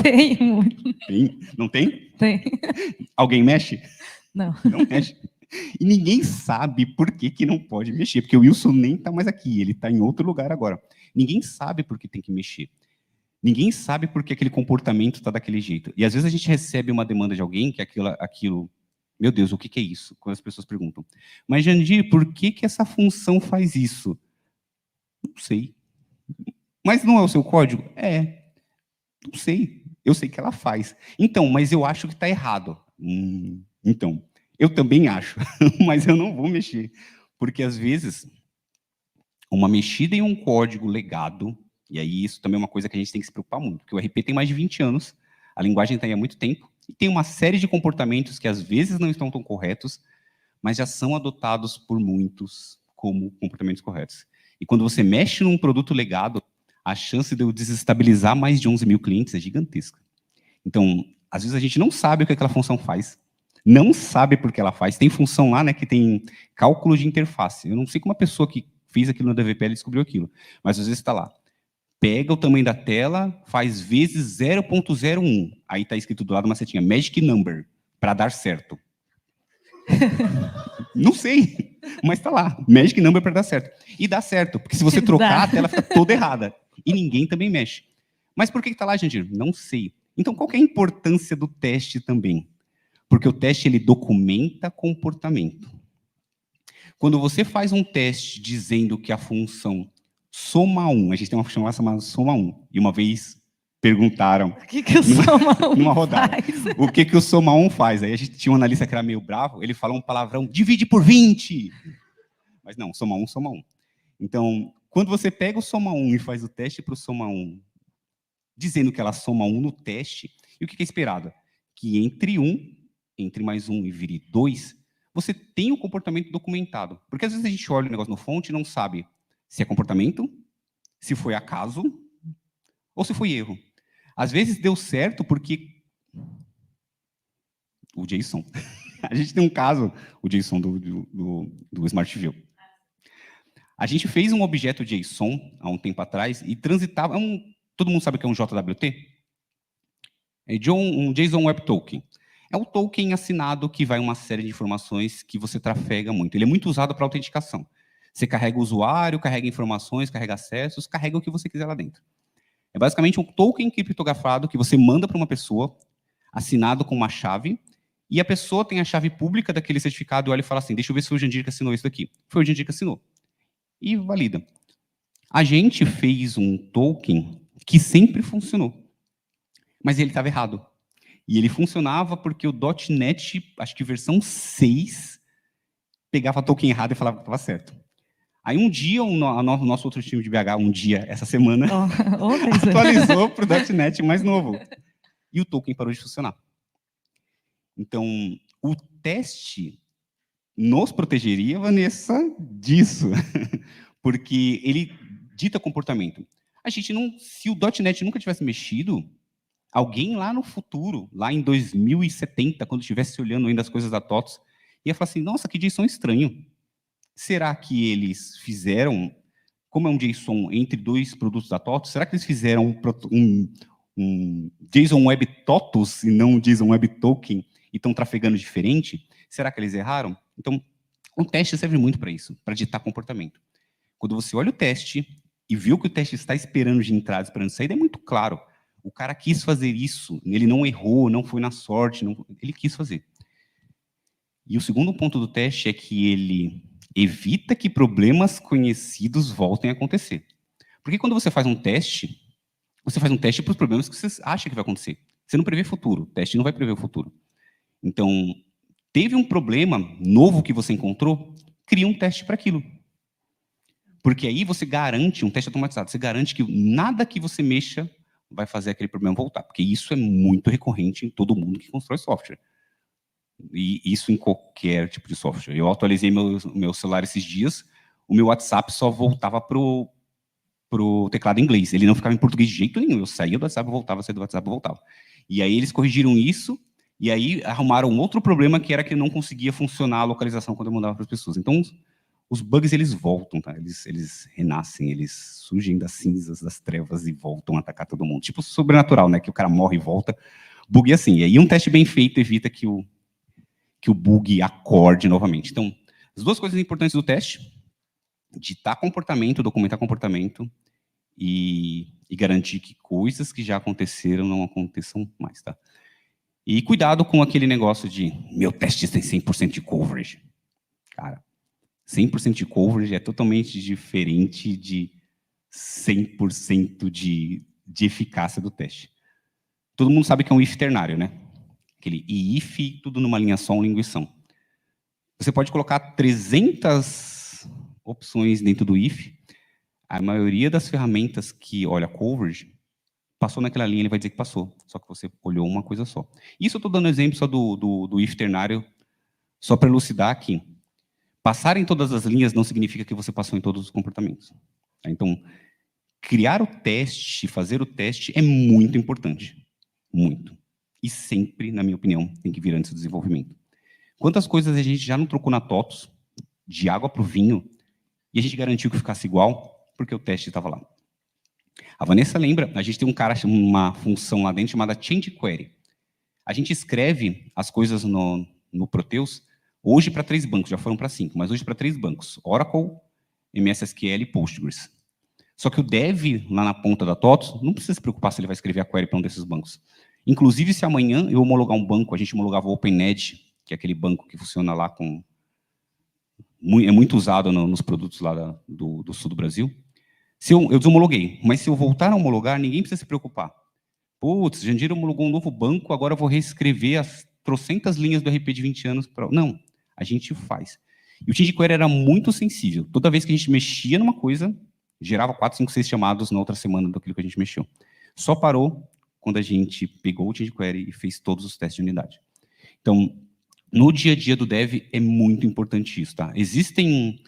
Speaker 3: Tem muito.
Speaker 2: Tem? Não tem?
Speaker 3: Tem.
Speaker 2: Alguém mexe?
Speaker 3: Não.
Speaker 2: Não mexe. E ninguém sabe por que não pode mexer, porque o Wilson nem está mais aqui, ele está em outro lugar agora. Ninguém sabe por que tem que mexer. Ninguém sabe por que aquele comportamento está daquele jeito. E às vezes a gente recebe uma demanda de alguém que aquilo meu Deus, o que é isso? Quando as pessoas perguntam. Mas, Jandir, por que essa função faz isso? Não sei. Mas não é o seu código? É. Não sei. Eu sei que ela faz. Então, mas eu acho que está errado. Então, eu também acho, mas eu não vou mexer. Porque, às vezes, uma mexida em um código legado, e aí isso também é uma coisa que a gente tem que se preocupar muito, porque o RP tem mais de 20 anos, a linguagem está aí há muito tempo, e tem uma série de comportamentos que, às vezes, não estão tão corretos, mas já são adotados por muitos como comportamentos corretos. E quando você mexe num produto legado, a chance de eu desestabilizar mais de 11 mil clientes é gigantesca. Então, às vezes a gente não sabe o que aquela função faz, não sabe por que ela faz. Tem função lá, né, que tem cálculo de interface. Eu não sei como uma pessoa que fez aquilo no DVPL descobriu aquilo, mas às vezes está lá. Pega o tamanho da tela, faz vezes 0.01. Aí está escrito do lado uma setinha, Magic Number, para dar certo. Não sei, mas está lá, Magic Number para dar certo. E dá certo, porque se você trocar, a tela fica toda errada. E ninguém também mexe. Mas por que está lá, Jandir? Não sei. Então, qual que é a importância do teste também? Porque o teste, ele documenta comportamento. Quando você faz um teste dizendo que a função soma 1, a gente tem uma função lá chamada soma 1, e uma vez perguntaram...
Speaker 3: O que o soma 1
Speaker 2: numa rodada,
Speaker 3: faz?
Speaker 2: O que o soma 1 faz? Aí a gente tinha um analista que era meio bravo, ele falou um palavrão, divide por 20. Mas não, soma 1, soma 1. Então, quando você pega o soma 1 e faz o teste para o soma 1, dizendo que ela soma 1 no teste, e o que é esperado? Que entre mais 1 e vire 2, você tem o comportamento documentado. Porque às vezes a gente olha o negócio no fonte e não sabe se é comportamento, se foi acaso, ou se foi erro. Às vezes deu certo porque... O JSON. A gente tem um caso, o JSON do Smart View. A gente fez um objeto JSON há um tempo atrás e transitava... todo mundo sabe o que é um JWT? É um JSON Web Token. É o token assinado que vai uma série de informações que você trafega muito. Ele é muito usado para autenticação. Você carrega o usuário, carrega informações, carrega acessos, carrega o que você quiser lá dentro. É basicamente um token criptografado que você manda para uma pessoa, assinado com uma chave, e a pessoa tem a chave pública daquele certificado e olha e fala assim, deixa eu ver se foi o Jandir que assinou isso daqui. Foi o Jandir que assinou. E valida. A gente fez um token que sempre funcionou, mas ele estava errado. E ele funcionava porque o .NET, acho que versão 6, pegava token errado e falava que estava certo. Aí um dia, o nosso outro time de BH, essa semana, atualizou para o .NET mais novo. E o token parou de funcionar. Então, o teste nos protegeria, Vanessa, disso. Porque ele dita comportamento. A gente não, se o .NET nunca tivesse mexido, alguém lá no futuro, lá em 2070, quando estivesse olhando ainda as coisas da TOTOS, ia falar assim, nossa, que JSON estranho. Será que eles fizeram, como é um JSON entre dois produtos da TOTOS, será que eles fizeram um JSON Web TOTOS e não um JSON Web Token e estão trafegando diferente? Será que eles erraram? Então, o teste serve muito para isso, para ditar comportamento. Quando você olha o teste e vê o que o teste está esperando de entrada, esperando de saída, é muito claro. O cara quis fazer isso, ele não errou, não foi na sorte, ele quis fazer. E o segundo ponto do teste é que ele evita que problemas conhecidos voltem a acontecer. Porque quando você faz um teste para os problemas que você acha que vai acontecer. Você não prevê o futuro, o teste não vai prever o futuro. Então, teve um problema novo que você encontrou, cria um teste para aquilo. Porque aí você garante, um teste automatizado, você garante que nada que você mexa vai fazer aquele problema voltar. Porque isso é muito recorrente em todo mundo que constrói software. E isso em qualquer tipo de software. Eu atualizei meu celular esses dias, o meu WhatsApp só voltava pro teclado em inglês. Ele não ficava em português de jeito nenhum. Eu saía do WhatsApp, voltava, saía do WhatsApp, voltava. E aí eles corrigiram isso, e aí arrumaram outro problema, que era que não conseguia funcionar a localização quando eu mandava para as pessoas. Então, os bugs, eles voltam, tá? Eles renascem, eles surgem das cinzas, das trevas e voltam a atacar todo mundo. Tipo Sobrenatural, né? Que o cara morre e volta. Bug é assim. E aí um teste bem feito evita que o bug acorde novamente. Então, as duas coisas importantes do teste: ditar comportamento, documentar comportamento e garantir que coisas que já aconteceram não aconteçam mais, tá? E cuidado com aquele negócio de meu teste tem 100% de coverage. Cara, 100% de coverage é totalmente diferente de 100% de eficácia do teste. Todo mundo sabe que é um if ternário, né? Aquele if, tudo numa linha só, um linguição. Você pode colocar 300 opções dentro do if. A maioria das ferramentas que olha coverage, passou naquela linha, ele vai dizer que passou. Só que você olhou uma coisa só. Isso eu estou dando exemplo só do if ternário, só para elucidar aqui. Passar em todas as linhas não significa que você passou em todos os comportamentos. Então, criar o teste, fazer o teste é muito importante. Muito. E sempre, na minha opinião, tem que vir antes do desenvolvimento. Quantas coisas a gente já não trocou na TOTOS, de água para o vinho, e a gente garantiu que ficasse igual, porque o teste estava lá. A Vanessa lembra, a gente tem uma função lá dentro chamada Change Query. A gente escreve as coisas no Proteus, hoje para 3 bancos, já foram para 5, mas hoje para 3 bancos: Oracle, MS SQL e Postgres. Só que o dev, lá na ponta da TOTOS, não precisa se preocupar se ele vai escrever a query para um desses bancos. Inclusive, se amanhã eu homologar um banco, a gente homologava o OpenEdge, que é aquele banco que funciona lá com... é muito usado nos produtos lá do sul do Brasil. Se eu desomologuei, mas se eu voltar a homologar, ninguém precisa se preocupar. Putz, Jandir homologou um novo banco, agora eu vou reescrever as trocentas linhas do RP de 20 anos. Não, a gente faz. E o Change Query era muito sensível. Toda vez que a gente mexia numa coisa, gerava 4, 5, 6 chamados na outra semana daquilo que a gente mexeu. Só parou quando a gente pegou o Change Query e fez todos os testes de unidade. Então, no dia a dia do dev é muito importante isso, tá? Existem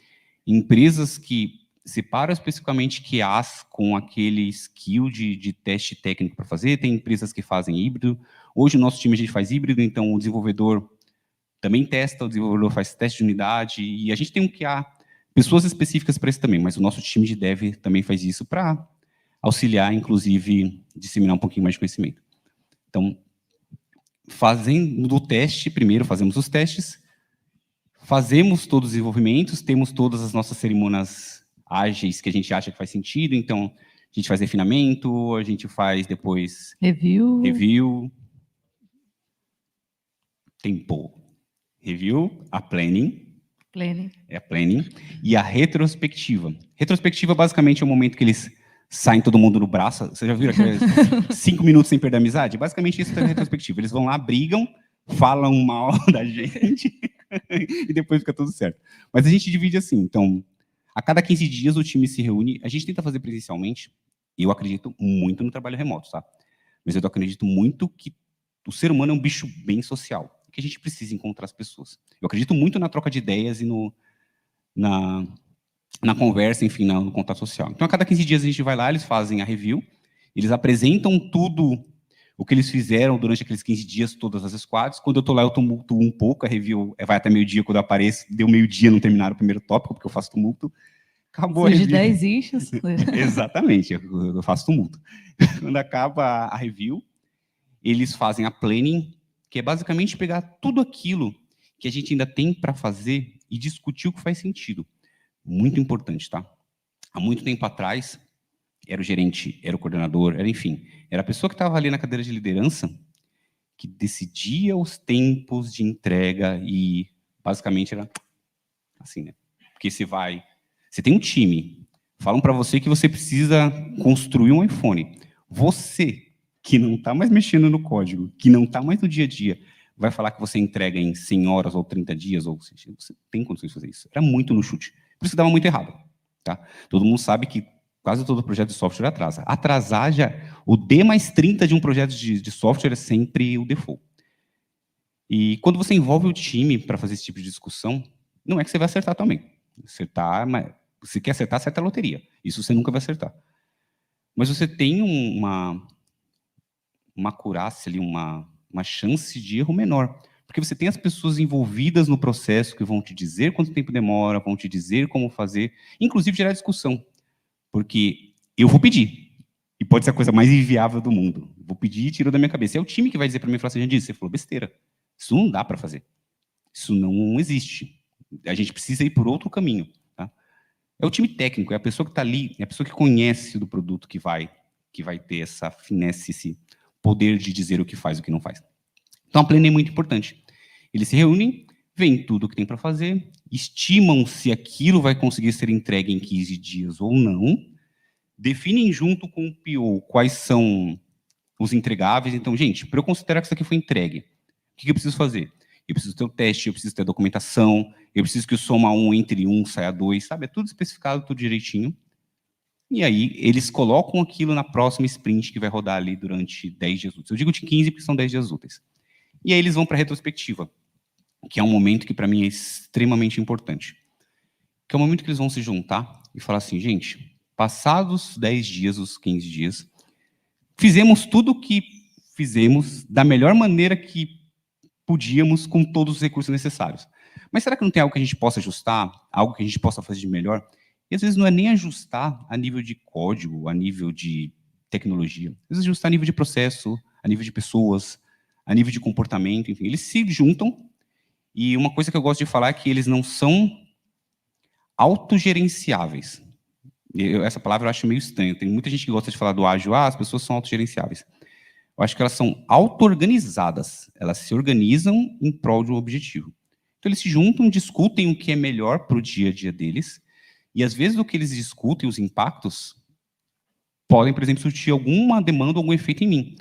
Speaker 2: empresas que separam especificamente QAs com aquele skill de teste técnico para fazer, tem empresas que fazem híbrido. Hoje, no nosso time, a gente faz híbrido, então o desenvolvedor também testa, o desenvolvedor faz teste de unidade, e a gente tem um QA pessoas específicas para isso também, mas o nosso time de dev também faz isso para auxiliar, inclusive, disseminar um pouquinho mais de conhecimento. Então, fazendo o teste, primeiro fazemos os testes, fazemos todos os desenvolvimentos, temos todas as nossas cerimônias ágeis que a gente acha que faz sentido, então a gente faz refinamento, a gente faz depois review, tempo, review, a planning, e a retrospectiva. Retrospectiva, basicamente, é o momento que eles saem todo mundo no braço. Você já viu aqueles 5 minutos sem perder a amizade? Basicamente, isso é a retrospectiva. Eles vão lá, brigam, falam mal da gente, e depois fica tudo certo. Mas a gente divide assim. Então, a cada 15 dias o time se reúne. A gente tenta fazer presencialmente. Eu acredito muito no trabalho remoto, tá? Mas eu acredito muito que o ser humano é um bicho bem social, que a gente precisa encontrar as pessoas. Eu acredito muito na troca de ideias e na conversa, enfim, no contato social. Então, a cada 15 dias a gente vai lá, eles fazem a review, eles apresentam tudo o que eles fizeram durante aqueles 15 dias, todas as squads. Quando eu estou lá, eu tumultuo um pouco, a review vai até meio-dia, quando eu apareço, deu meio-dia, não terminaram o primeiro tópico, porque eu faço tumulto. Acabou a review.
Speaker 3: De 10 issues.
Speaker 2: Exatamente, eu faço tumulto. Quando acaba a review, eles fazem a planning, que é basicamente pegar tudo aquilo que a gente ainda tem para fazer e discutir o que faz sentido. Muito importante, tá? Há muito tempo atrás, era o gerente, era o coordenador, era a pessoa que estava ali na cadeira de liderança que decidia os tempos de entrega e, basicamente, era assim, né? Porque você tem um time, falam para você que você precisa construir um iPhone. Você, que não está mais mexendo no código, que não está mais no dia a dia, vai falar que você entrega em 100 horas ou 30 dias, ou seja, você tem condições de fazer isso. Era muito no chute. Por isso que dava muito errado. Tá? Todo mundo sabe que quase todo projeto de software atrasa. Atrasar já, o D mais 30 de um projeto de software é sempre o default. E quando você envolve o time para fazer esse tipo de discussão, não é que você vai acertar também. Acertar, mas você quer acertar, acerta a loteria. Isso você nunca vai acertar. Mas você tem uma acurácia ali, uma chance de erro menor. Porque você tem as pessoas envolvidas no processo que vão te dizer quanto tempo demora, vão te dizer como fazer, inclusive gerar discussão. Porque eu vou pedir, e pode ser a coisa mais inviável do mundo. Vou pedir e tiro da minha cabeça. É o time que vai dizer para mim, falar assim, você falou besteira. Isso não dá para fazer. Isso não existe. A gente precisa ir por outro caminho. Tá? É o time técnico, é a pessoa que está ali, é a pessoa que conhece do produto que vai ter essa finesse, esse poder de dizer o que faz e o que não faz. Então, a planning é muito importante. Eles se reúnem, veem tudo o que tem para fazer, estimam se aquilo vai conseguir ser entregue em 15 dias ou não, definem junto com o PO quais são os entregáveis. Então, gente, para eu considerar que isso aqui foi entregue, o que eu preciso fazer? Eu preciso ter o teste, eu preciso ter a documentação, eu preciso que o soma 1 entre 1 saia 2, sabe? É tudo especificado, tudo direitinho. E aí, eles colocam aquilo na próxima sprint que vai rodar ali durante 10 dias úteis. Eu digo de 15 porque são 10 dias úteis. E aí eles vão para a retrospectiva, que é um momento que para mim é extremamente importante. Que é o momento que eles vão se juntar e falar assim, gente, passados 10 dias, os 15 dias, fizemos tudo o que fizemos da melhor maneira que podíamos com todos os recursos necessários. Mas será que não tem algo que a gente possa ajustar? Algo que a gente possa fazer de melhor? E às vezes não é nem ajustar a nível de código, a nível de tecnologia. Às vezes ajustar a nível de processo, a nível de pessoas, a nível de comportamento, enfim. Eles se juntam e uma coisa que eu gosto de falar é que eles não são autogerenciáveis. Essa palavra eu acho meio estranha. Tem muita gente que gosta de falar do ágil, as pessoas são autogerenciáveis. Eu acho que elas são auto-organizadas. Elas se organizam em prol de um objetivo. Então, eles se juntam, discutem o que é melhor para o dia a dia deles, e às vezes o que eles discutem, os impactos, podem, por exemplo, surtir alguma demanda, algum efeito em mim.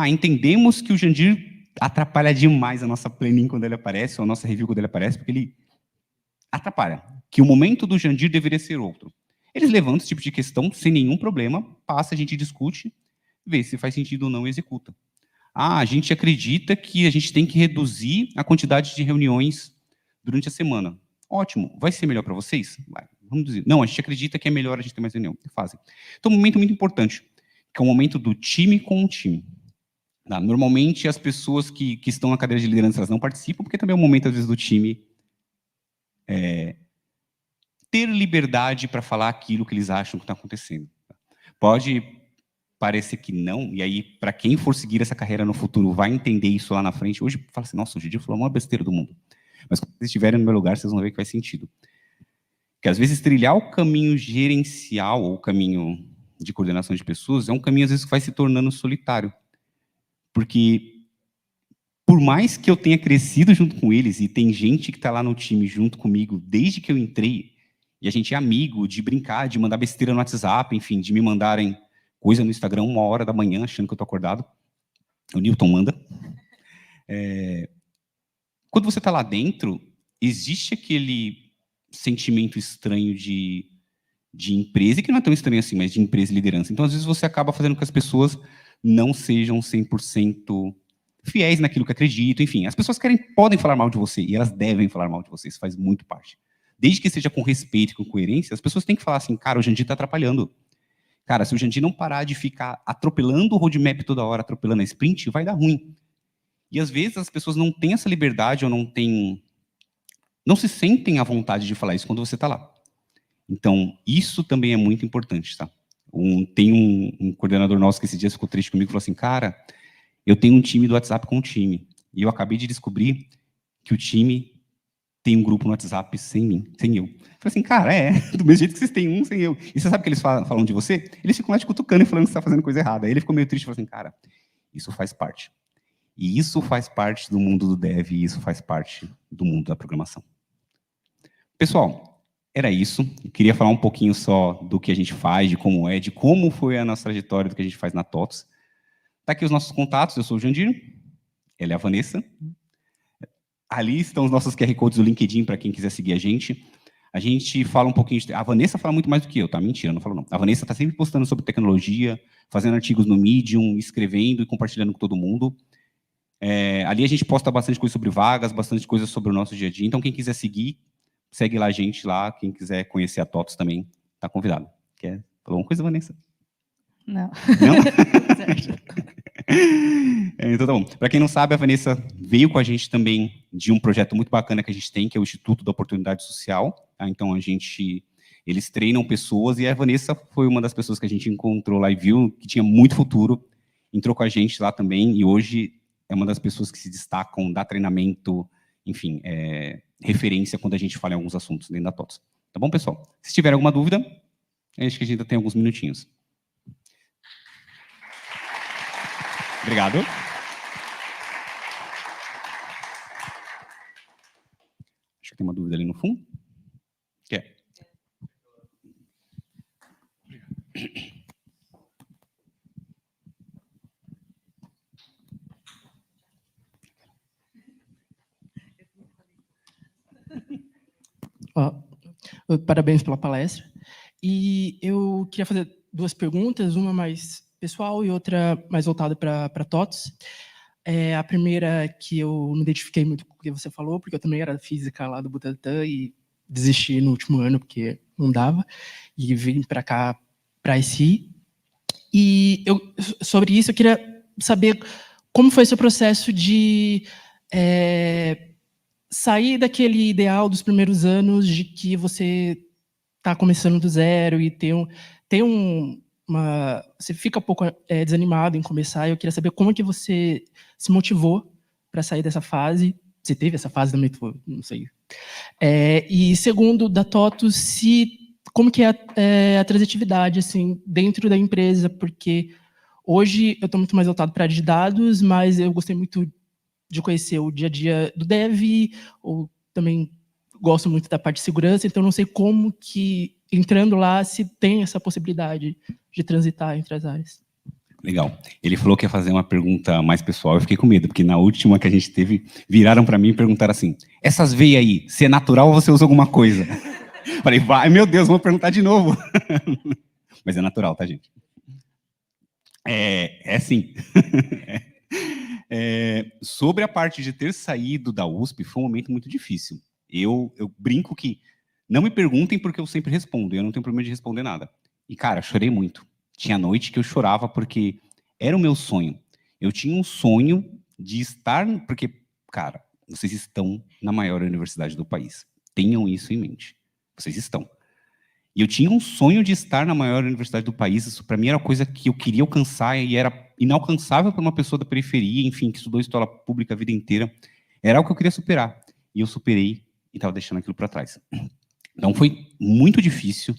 Speaker 2: Entendemos que o Jandir atrapalha demais a nossa planning quando ele aparece, ou a nossa review quando ele aparece, porque ele atrapalha. Que o momento do Jandir deveria ser outro. Eles levantam esse tipo de questão sem nenhum problema, passa, a gente discute, vê se faz sentido ou não e executa. A gente acredita que a gente tem que reduzir a quantidade de reuniões durante a semana. Ótimo. Vai ser melhor para vocês? Vai. Vamos dizer. Não, a gente acredita que é melhor a gente ter mais reunião. Fazem. Então, um momento muito importante, que é o momento do time com o time. Normalmente, as pessoas que estão na cadeira de liderança elas não participam, porque também é um momento, às vezes, do time ter liberdade para falar aquilo que eles acham que está acontecendo. Pode parecer que não, e aí, para quem for seguir essa carreira no futuro, vai entender isso lá na frente. Hoje, fala assim, nossa, o Gigi falou a maior besteira do mundo. Mas quando vocês estiverem no meu lugar, vocês vão ver que faz sentido. Que às vezes trilhar o caminho gerencial, ou o caminho de coordenação de pessoas, é um caminho, às vezes, que vai se tornando solitário. Porque, por mais que eu tenha crescido junto com eles, e tem gente que está lá no time junto comigo desde que eu entrei, e a gente é amigo de brincar, de mandar besteira no WhatsApp, enfim, de me mandarem coisa no Instagram 1h da manhã, achando que eu estou acordado. O Newton manda. Quando você está lá dentro, existe aquele sentimento estranho de empresa, que não é tão estranho assim, mas de empresa e liderança. Então, às vezes, você acaba fazendo com que as pessoas não sejam 100% fiéis naquilo que acreditam, enfim. As pessoas podem falar mal de você, e elas devem falar mal de você, isso faz muito parte. Desde que seja com respeito e com coerência, as pessoas têm que falar assim, cara, o Jandir está atrapalhando. Cara, se o Jandir não parar de ficar atropelando o roadmap toda hora, atropelando a sprint, vai dar ruim. E às vezes as pessoas não têm essa liberdade ou não se sentem à vontade de falar isso quando você está lá. Então, isso também é muito importante, tá? Tem um coordenador nosso que esse dia ficou triste comigo e falou assim, cara, eu tenho um time do WhatsApp com um time, e eu acabei de descobrir que o time tem um grupo no WhatsApp sem mim, sem eu. Eu falei assim, cara, do mesmo jeito que vocês têm um sem eu. E você sabe o que eles falam de você? Eles ficam lá te cutucando e falando que você está fazendo coisa errada. Aí ele ficou meio triste e falou assim, cara, isso faz parte. E isso faz parte do mundo do dev, e isso faz parte do mundo da programação. Pessoal, era isso. Eu queria falar um pouquinho só do que a gente faz, de como foi a nossa trajetória, do que a gente faz na TOTOS. Tá aqui os nossos contatos, eu sou o Jandir, ela é a Vanessa. Ali estão os nossos QR Codes do LinkedIn para quem quiser seguir a gente. A gente fala um pouquinho... A Vanessa fala muito mais do que eu, tá? Mentira, não falo não. A Vanessa está sempre postando sobre tecnologia, fazendo artigos no Medium, escrevendo e compartilhando com todo mundo. Ali a gente posta bastante coisa sobre vagas, bastante coisa sobre o nosso dia a dia. Então, quem quiser seguir, segue lá a gente lá. Quem quiser conhecer a TOTOS também, está convidado. Quer falar uma coisa, Vanessa?
Speaker 3: Não.
Speaker 2: Não? Então tá bom. Para quem não sabe, a Vanessa veio com a gente também de um projeto muito bacana que a gente tem, que é o Instituto da Oportunidade Social. Tá? Então eles treinam pessoas, e a Vanessa foi uma das pessoas que a gente encontrou lá e viu que tinha muito futuro, entrou com a gente lá também, e hoje é uma das pessoas que se destacam, dá treinamento, enfim, referência quando a gente fala em alguns assuntos dentro da TOTOS. Tá bom, pessoal? Se tiver alguma dúvida, acho que a gente ainda tem alguns minutinhos. Obrigado. Acho que tem uma dúvida ali no fundo. Quer?
Speaker 4: Parabéns pela palestra. E eu queria fazer duas perguntas, uma mais pessoal e outra mais voltada para TOTOS. A primeira, que eu me identifiquei muito com o que você falou, porque eu também era física lá do Butantan e desisti no último ano, porque não dava, e vim para cá, para a SI. E sobre isso, eu queria saber como foi seu processo de sair daquele ideal dos primeiros anos de que você está começando do zero e você fica um pouco desanimado em começar. Eu queria saber como é que você se motivou para sair dessa fase. Você teve essa fase também? Não sei. E segundo, da TOTOS, como que é a transitividade assim, dentro da empresa, porque hoje eu estou muito mais voltado para a área de dados, mas eu gostei muito de conhecer o dia a dia do dev, ou também gosto muito da parte de segurança, então não sei como que, entrando lá, se tem essa possibilidade de transitar entre as áreas.
Speaker 2: Legal. Ele falou que ia fazer uma pergunta mais pessoal, eu fiquei com medo, porque na última que a gente teve, viraram para mim e perguntaram assim, essas veias aí, se é natural ou você usa alguma coisa? Falei, vai, meu Deus, vou perguntar de novo. Mas é natural, tá, gente? Sim. Sobre a parte de ter saído da USP, foi um momento muito difícil. Eu brinco que não me perguntem porque eu sempre respondo, eu não tenho problema de responder nada. E, cara, chorei muito. Tinha noite que eu chorava porque era o meu sonho. Eu tinha um sonho de estar... Porque, cara, vocês estão na maior universidade do país. Tenham isso em mente. Vocês estão. E eu tinha um sonho de estar na maior universidade do país. Isso, para mim, era uma coisa que eu queria alcançar e era inalcançável para uma pessoa da periferia, enfim, que estudou escola pública a vida inteira. Era algo que eu queria superar. E eu superei e estava deixando aquilo para trás. Então, foi muito difícil.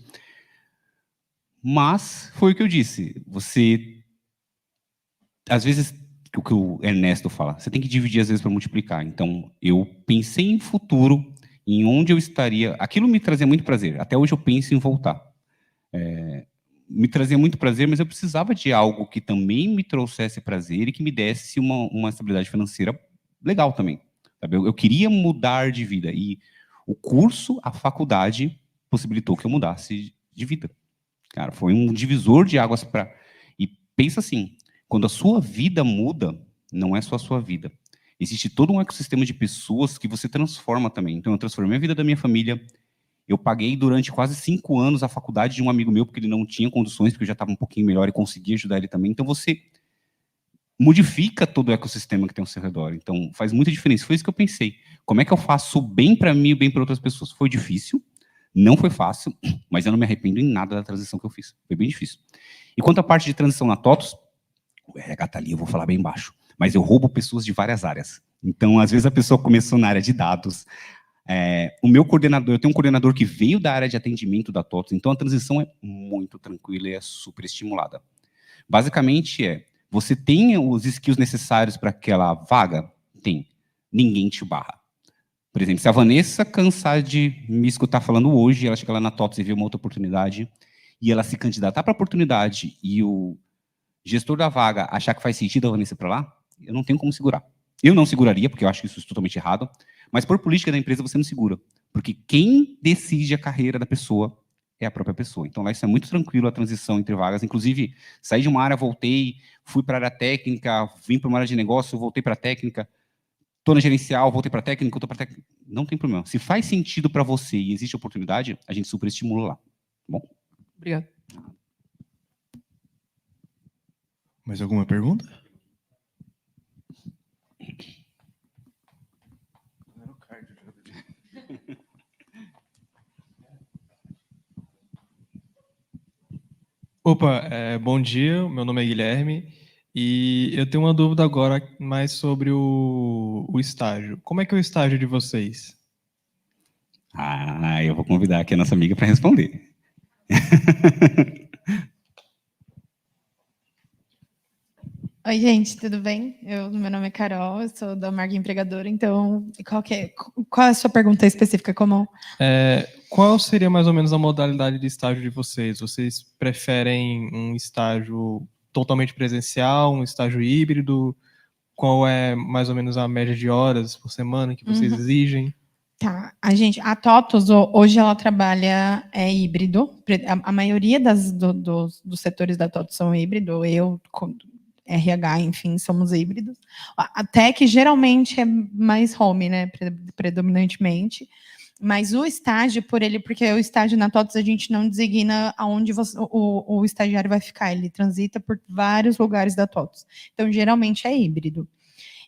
Speaker 2: Mas foi o que eu disse. Você, às vezes, o que o Ernesto fala, você tem que dividir, às vezes, para multiplicar. Então, eu pensei em futuro, em onde eu estaria. Aquilo me trazia muito prazer. Até hoje eu penso em voltar. Me trazia muito prazer, mas eu precisava de algo que também me trouxesse prazer e que me desse uma estabilidade financeira legal também. Sabe? Eu queria mudar de vida. E o curso, a faculdade, possibilitou que eu mudasse de vida. Cara, foi um divisor de águas para... E pensa assim, quando a sua vida muda, não é só a sua vida. Existe todo um ecossistema de pessoas que você transforma também. Então, eu transformei a vida da minha família. Eu paguei durante quase 5 anos a faculdade de um amigo meu, porque ele não tinha condições, porque eu já estava um pouquinho melhor e conseguia ajudar ele também. Então, você modifica todo o ecossistema que tem ao seu redor. Então, faz muita diferença. Foi isso que eu pensei. Como é que eu faço bem para mim e bem para outras pessoas? Foi difícil, não foi fácil, mas eu não me arrependo em nada da transição que eu fiz. Foi bem difícil. E quanto à parte de transição na TOTUS, o RH tá ali, eu vou falar bem baixo, mas eu roubo pessoas de várias áreas. Então, às vezes, a pessoa começou na área de dados. O meu coordenador, eu tenho um coordenador que veio da área de atendimento da TOTUS, então a transição é muito tranquila e é super estimulada. Basicamente, você tem os skills necessários para aquela vaga? Tem. Ninguém te barra. Por exemplo, se a Vanessa cansar de me escutar falando hoje, ela chega lá na TOTUS e vê uma outra oportunidade, e ela se candidatar para a oportunidade, e o gestor da vaga achar que faz sentido a Vanessa ir para lá, eu não tenho como segurar. Eu não seguraria, porque eu acho que isso é totalmente errado, mas por política da empresa você não segura, porque quem decide a carreira da pessoa é a própria pessoa. Então lá isso é muito tranquilo, a transição entre vagas. Inclusive, saí de uma área, voltei, fui para a área técnica, vim para uma área de negócio, voltei para a técnica, estou na gerencial, voltei para a técnica, estou para a técnica. Não tem problema. Se faz sentido para você e existe oportunidade, a gente super estimula lá. Tá bom?
Speaker 4: Obrigado.
Speaker 1: Mais alguma pergunta?
Speaker 5: Opa, bom dia, meu nome é Guilherme e eu tenho uma dúvida agora mais sobre o estágio. Como é que é o estágio de vocês?
Speaker 2: Eu vou convidar aqui a nossa amiga para responder.
Speaker 3: Oi, gente, tudo bem? Meu nome é Carol, eu sou da Marca Empregadora, então qual é a sua pergunta específica?
Speaker 5: Qual seria mais ou menos a modalidade de estágio de vocês? Vocês preferem um estágio totalmente presencial, um estágio híbrido? Qual é mais ou menos a média de horas por semana que vocês exigem?
Speaker 3: Tá, a TOTUS hoje ela trabalha híbrido, a maioria dos setores da TOTUS são híbrido, RH, enfim, somos híbridos. Até que geralmente é mais home, né, predominantemente. Mas o estágio, porque o estágio na TOTUS a gente não designa aonde o estagiário vai ficar, ele transita por vários lugares da TOTUS. Então, geralmente é híbrido.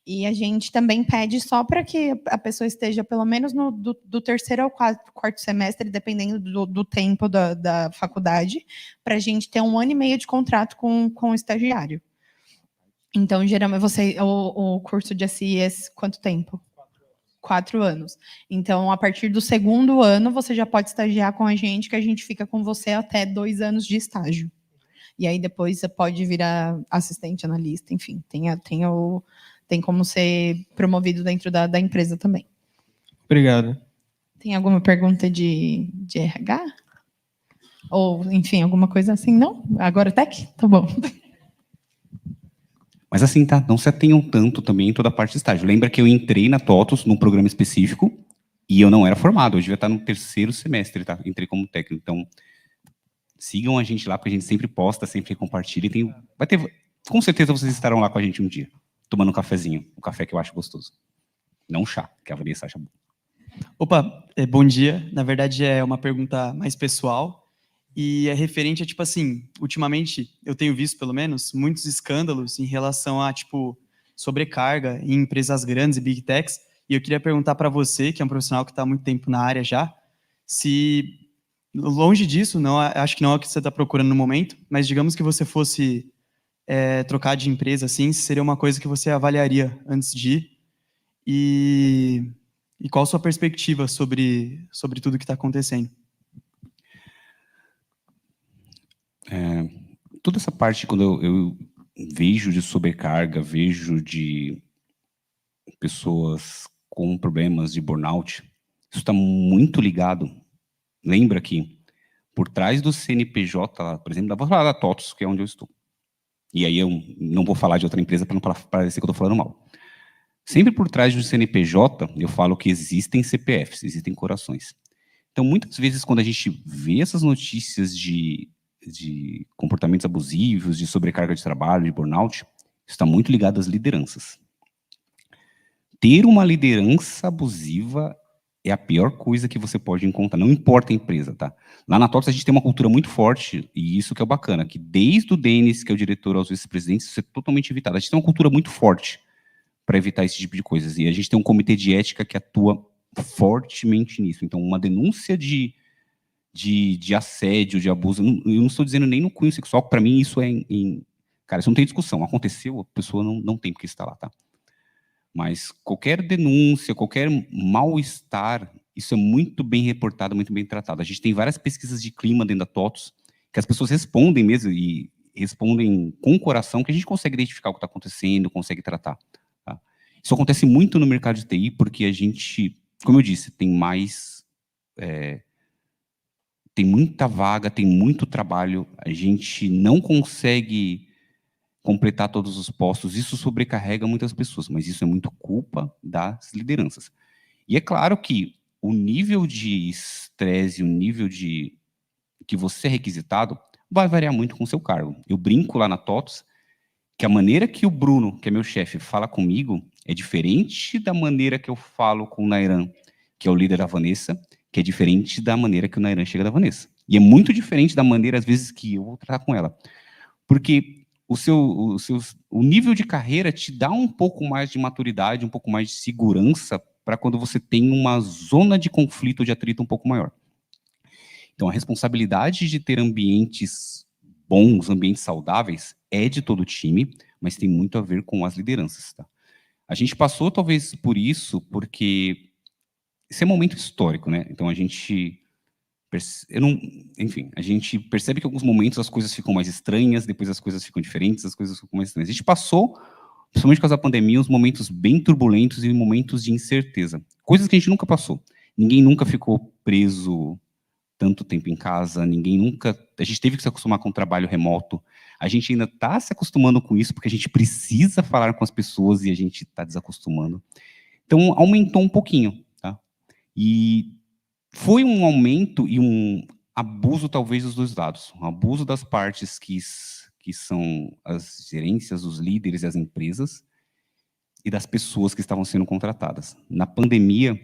Speaker 3: E a gente também pede só para que a pessoa esteja pelo menos do terceiro ao quarto semestre, dependendo do tempo da faculdade, para a gente ter 1 ano e meio de contrato com o estagiário. Então, geralmente, o curso de SIS, quanto tempo? 4 anos. Então, a partir do 2º ano, você já pode estagiar com a gente, que a gente fica com você até 2 anos de estágio. E aí, depois, você pode virar assistente, analista, enfim, tem como ser promovido dentro da empresa também.
Speaker 5: Obrigado.
Speaker 3: Tem alguma pergunta de RH? Ou, enfim, alguma coisa assim? Não? Agora Tech? Tá bom.
Speaker 2: Mas assim, tá? Não se atenham tanto também em toda a parte de estágio. Lembra que eu entrei na TOTUS num programa específico e eu não era formado. Eu devia estar no 3º semestre, tá? Entrei como técnico. Então, sigam a gente lá, porque a gente sempre posta, sempre compartilha. Com certeza vocês estarão lá com a gente um dia, tomando um cafezinho. Um café que eu acho gostoso. Não chá, que a Vanessa acha bom.
Speaker 6: Opa, bom dia. Na verdade, é uma pergunta mais pessoal. E é referente a, tipo assim, ultimamente, eu tenho visto, pelo menos, muitos escândalos em relação a, tipo, sobrecarga em empresas grandes e big techs. E eu queria perguntar para você, que é um profissional que está há muito tempo na área já, se longe disso, não, acho que não é o que você está procurando no momento, mas digamos que você fosse trocar de empresa, assim, seria uma coisa que você avaliaria antes de ir? E qual a sua perspectiva sobre tudo que está acontecendo?
Speaker 2: Toda essa parte, quando eu vejo de sobrecarga, vejo de pessoas com problemas de burnout, isso está muito ligado. Lembra que por trás do CNPJ, por exemplo, vou falar da TOTOS, que é onde eu estou. E aí eu não vou falar de outra empresa para não parecer que eu estou falando mal. Sempre por trás do CNPJ, eu falo que existem CPFs, existem corações. Então, muitas vezes, quando a gente vê essas notícias de comportamentos abusivos, de sobrecarga de trabalho, de burnout, isso está muito ligado às lideranças. Ter uma liderança abusiva é a pior coisa que você pode encontrar, não importa a empresa, tá? Lá na TOTOS a gente tem uma cultura muito forte, e isso que é o bacana, que desde o Denis, que é o diretor, aos vice-presidentes, isso é totalmente evitado. A gente tem uma cultura muito forte para evitar esse tipo de coisas, e a gente tem um comitê de ética que atua fortemente nisso. Então, uma denúncia de assédio, de abuso, eu não estou dizendo nem no cunho sexual, para mim isso cara, isso não tem discussão, aconteceu, a pessoa não tem porque estar lá, tá? Mas qualquer denúncia, qualquer mal-estar, isso é muito bem reportado, muito bem tratado. A gente tem várias pesquisas de clima dentro da TOTOS, que as pessoas respondem mesmo, e respondem com o coração, que a gente consegue identificar o que está acontecendo, consegue tratar. Tá? Isso acontece muito no mercado de TI, porque a gente, como eu disse, tem mais... tem muita vaga, tem muito trabalho, a gente não consegue completar todos os postos, isso sobrecarrega muitas pessoas, mas isso é muito culpa das lideranças. E é claro que o nível de estresse, o nível de que você é requisitado, vai variar muito com o seu cargo. Eu brinco lá na TOTOS que a maneira que o Bruno, que é meu chefe, fala comigo é diferente da maneira que eu falo com o Nairan, que é o líder da Vanessa, que é diferente da maneira que o Nairan chega da Vanessa. E é muito diferente da maneira, às vezes, que eu vou tratar com ela. Porque o nível de carreira te dá um pouco mais de maturidade, um pouco mais de segurança para quando você tem uma zona de conflito ou de atrito um pouco maior. Então, a responsabilidade de ter ambientes bons, ambientes saudáveis, é de todo o time, mas tem muito a ver com as lideranças. Tá? A gente passou, talvez, por isso, porque esse é um momento histórico, né? Então, a gente percebe que em alguns momentos as coisas ficam mais estranhas, depois as coisas ficam diferentes, as coisas ficam mais estranhas. A gente passou, principalmente por causa da pandemia, uns momentos bem turbulentos e momentos de incerteza. Coisas que a gente nunca passou. Ninguém nunca ficou preso tanto tempo em casa, a gente teve que se acostumar com o trabalho remoto. A gente ainda está se acostumando com isso, porque a gente precisa falar com as pessoas e a gente está desacostumando. Então, aumentou um pouquinho, tá? E foi um aumento e um abuso, talvez, dos dois lados. Um abuso das partes que são as gerências, os líderes e as empresas, e das pessoas que estavam sendo contratadas. Na pandemia,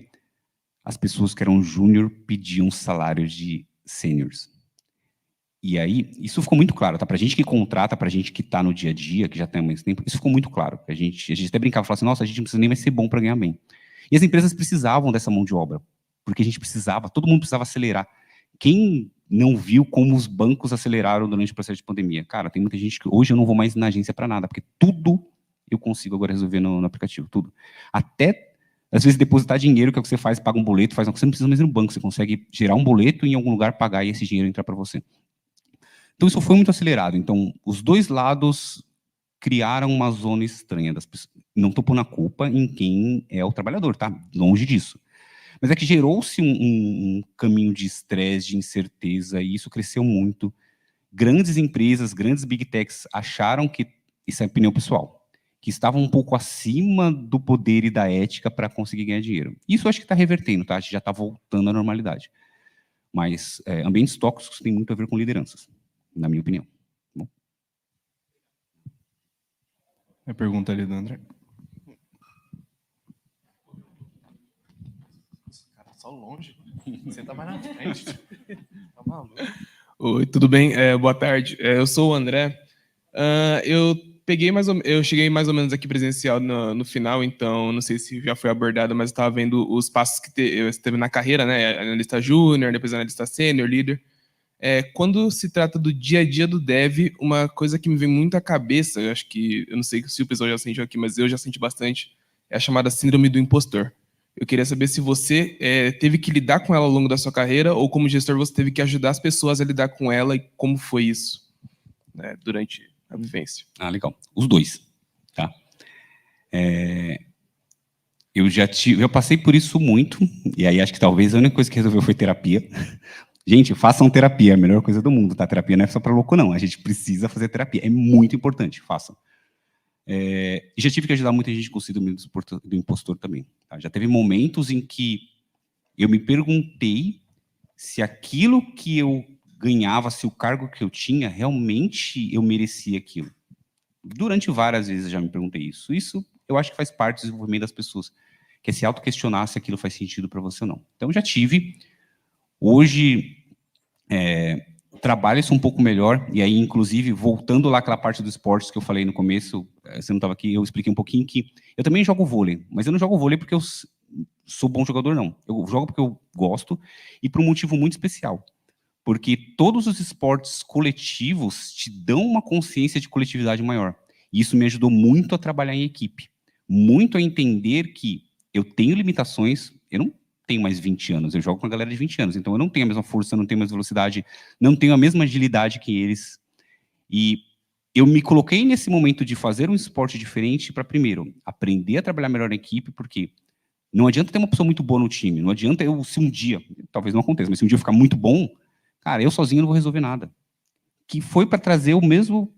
Speaker 2: as pessoas que eram júnior pediam salário de sêniors. E aí, isso ficou muito claro, tá? Para a gente que contrata, para a gente que está no dia a dia, que já tem mais tempo, isso ficou muito claro. A gente até brincava e falava assim, nossa, a gente não precisa nem mais ser bom para ganhar bem. E as empresas precisavam dessa mão de obra, porque a gente precisava, todo mundo precisava acelerar. Quem não viu como os bancos aceleraram durante o processo de pandemia? Cara, tem muita gente que hoje eu não vou mais na agência para nada, porque tudo eu consigo agora resolver no aplicativo, tudo. Até, às vezes, depositar dinheiro, que é o que você faz, paga um boleto, faz uma coisa, você não precisa mais ir no banco, você consegue gerar um boleto e em algum lugar pagar e esse dinheiro entrar para você. Então, isso foi muito acelerado. Então, os dois lados criaram uma zona estranha das pessoas. Não estou pondo a culpa em quem é o trabalhador, tá? Longe disso. Mas é que gerou-se um caminho de estresse, de incerteza, e isso cresceu muito. Grandes empresas, grandes big techs acharam que, isso é opinião pessoal, que estavam um pouco acima do poder e da ética para conseguir ganhar dinheiro. Isso eu acho que está revertendo, tá? A gente já está voltando à normalidade. Mas ambientes tóxicos têm muito a ver com lideranças, na minha opinião. Bom.
Speaker 1: A pergunta ali do André. Cara, só longe. Você tá mais na frente. Tá maluco.
Speaker 5: Oi, tudo bem? Boa tarde. Eu sou o André. Eu cheguei mais ou menos aqui presencial no final, então não sei se já foi abordado, mas eu estava vendo os passos que você teve na carreira, né? Analista júnior, depois analista sênior, líder.
Speaker 7: Quando se trata do dia a dia do dev, uma coisa que me vem muito à cabeça, eu acho que, eu não sei se o pessoal já sentiu aqui, mas eu já senti bastante, é a chamada síndrome do impostor. Eu queria saber se você teve que lidar com ela ao longo da sua carreira, ou como gestor você teve que ajudar as pessoas a lidar com ela, e como foi isso, né, durante a vivência.
Speaker 2: Ah, legal. Os dois, tá? Eu passei por isso muito, e aí acho que talvez a única coisa que resolveu foi terapia. Gente, façam terapia, é a melhor coisa do mundo, tá? Terapia não é só para louco, não. A gente precisa fazer terapia, é muito importante, façam. Já tive que ajudar muita gente com o síndrome do impostor também. Tá? Já teve momentos em que eu me perguntei se aquilo que eu ganhava, se o cargo que eu tinha, realmente eu merecia aquilo. Durante várias vezes eu já me perguntei isso. Isso eu acho que faz parte do desenvolvimento das pessoas, que é se autoquestionar se aquilo faz sentido para você ou não. Então já tive. Hoje, trabalho isso um pouco melhor, e aí, inclusive, voltando lá àquela parte dos esportes que eu falei no começo, você não estava aqui, eu expliquei um pouquinho que eu também jogo vôlei, mas eu não jogo vôlei porque eu sou bom jogador, não. Eu jogo porque eu gosto e por um motivo muito especial. Porque todos os esportes coletivos te dão uma consciência de coletividade maior. E isso me ajudou muito a trabalhar em equipe. Muito a entender que eu tenho limitações, eu não tenho mais 20 anos, eu jogo com a galera de 20 anos, então eu não tenho a mesma força, não tenho a mesma velocidade, não tenho a mesma agilidade que eles. E eu me coloquei nesse momento de fazer um esporte diferente para, primeiro, aprender a trabalhar melhor na equipe, porque não adianta ter uma pessoa muito boa no time, não adianta eu, se um dia, talvez não aconteça, mas se um dia eu ficar muito bom, cara, eu sozinho não vou resolver nada. Que foi para trazer o mesmo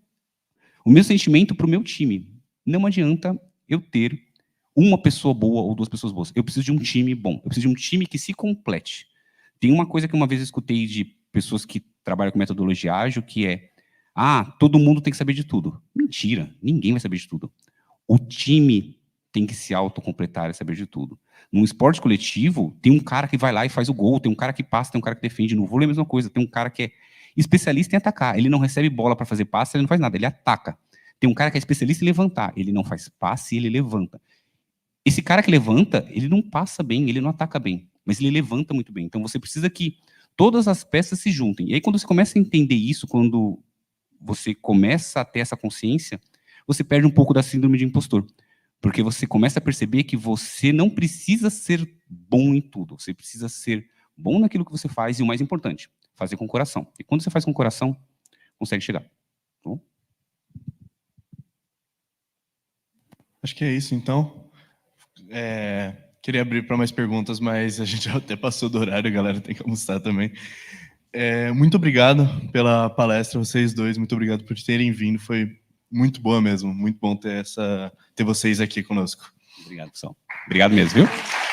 Speaker 2: sentimento para o meu time. Não adianta eu ter uma pessoa boa ou duas pessoas boas. Eu preciso de um time bom. Eu preciso de um time que se complete. Tem uma coisa que uma vez eu escutei de pessoas que trabalham com metodologia ágil, que é, todo mundo tem que saber de tudo. Mentira, ninguém vai saber de tudo. O time tem que se autocompletar e saber de tudo. Num esporte coletivo, tem um cara que vai lá e faz o gol, tem um cara que passa, tem um cara que defende. No vôlei é a mesma coisa, tem um cara que é especialista em atacar. Ele não recebe bola para fazer passe, ele não faz nada, ele ataca. Tem um cara que é especialista em levantar, ele não faz passe, ele levanta. Esse cara que levanta, ele não passa bem, ele não ataca bem, mas ele levanta muito bem. Então você precisa que todas as peças se juntem. E aí quando você começa a entender isso, quando você começa a ter essa consciência, você perde um pouco da síndrome de impostor. Porque você começa a perceber que você não precisa ser bom em tudo. Você precisa ser bom naquilo que você faz e o mais importante, fazer com o coração. E quando você faz com o coração, consegue chegar. Tá bom?
Speaker 1: Acho que é isso, então. Queria abrir para mais perguntas, mas a gente já até passou do horário, a galera tem que almoçar também. Muito obrigado pela palestra, vocês dois. Muito obrigado por terem vindo. Foi muito boa mesmo. Muito bom ter vocês aqui conosco.
Speaker 2: Obrigado, pessoal. Obrigado mesmo, viu?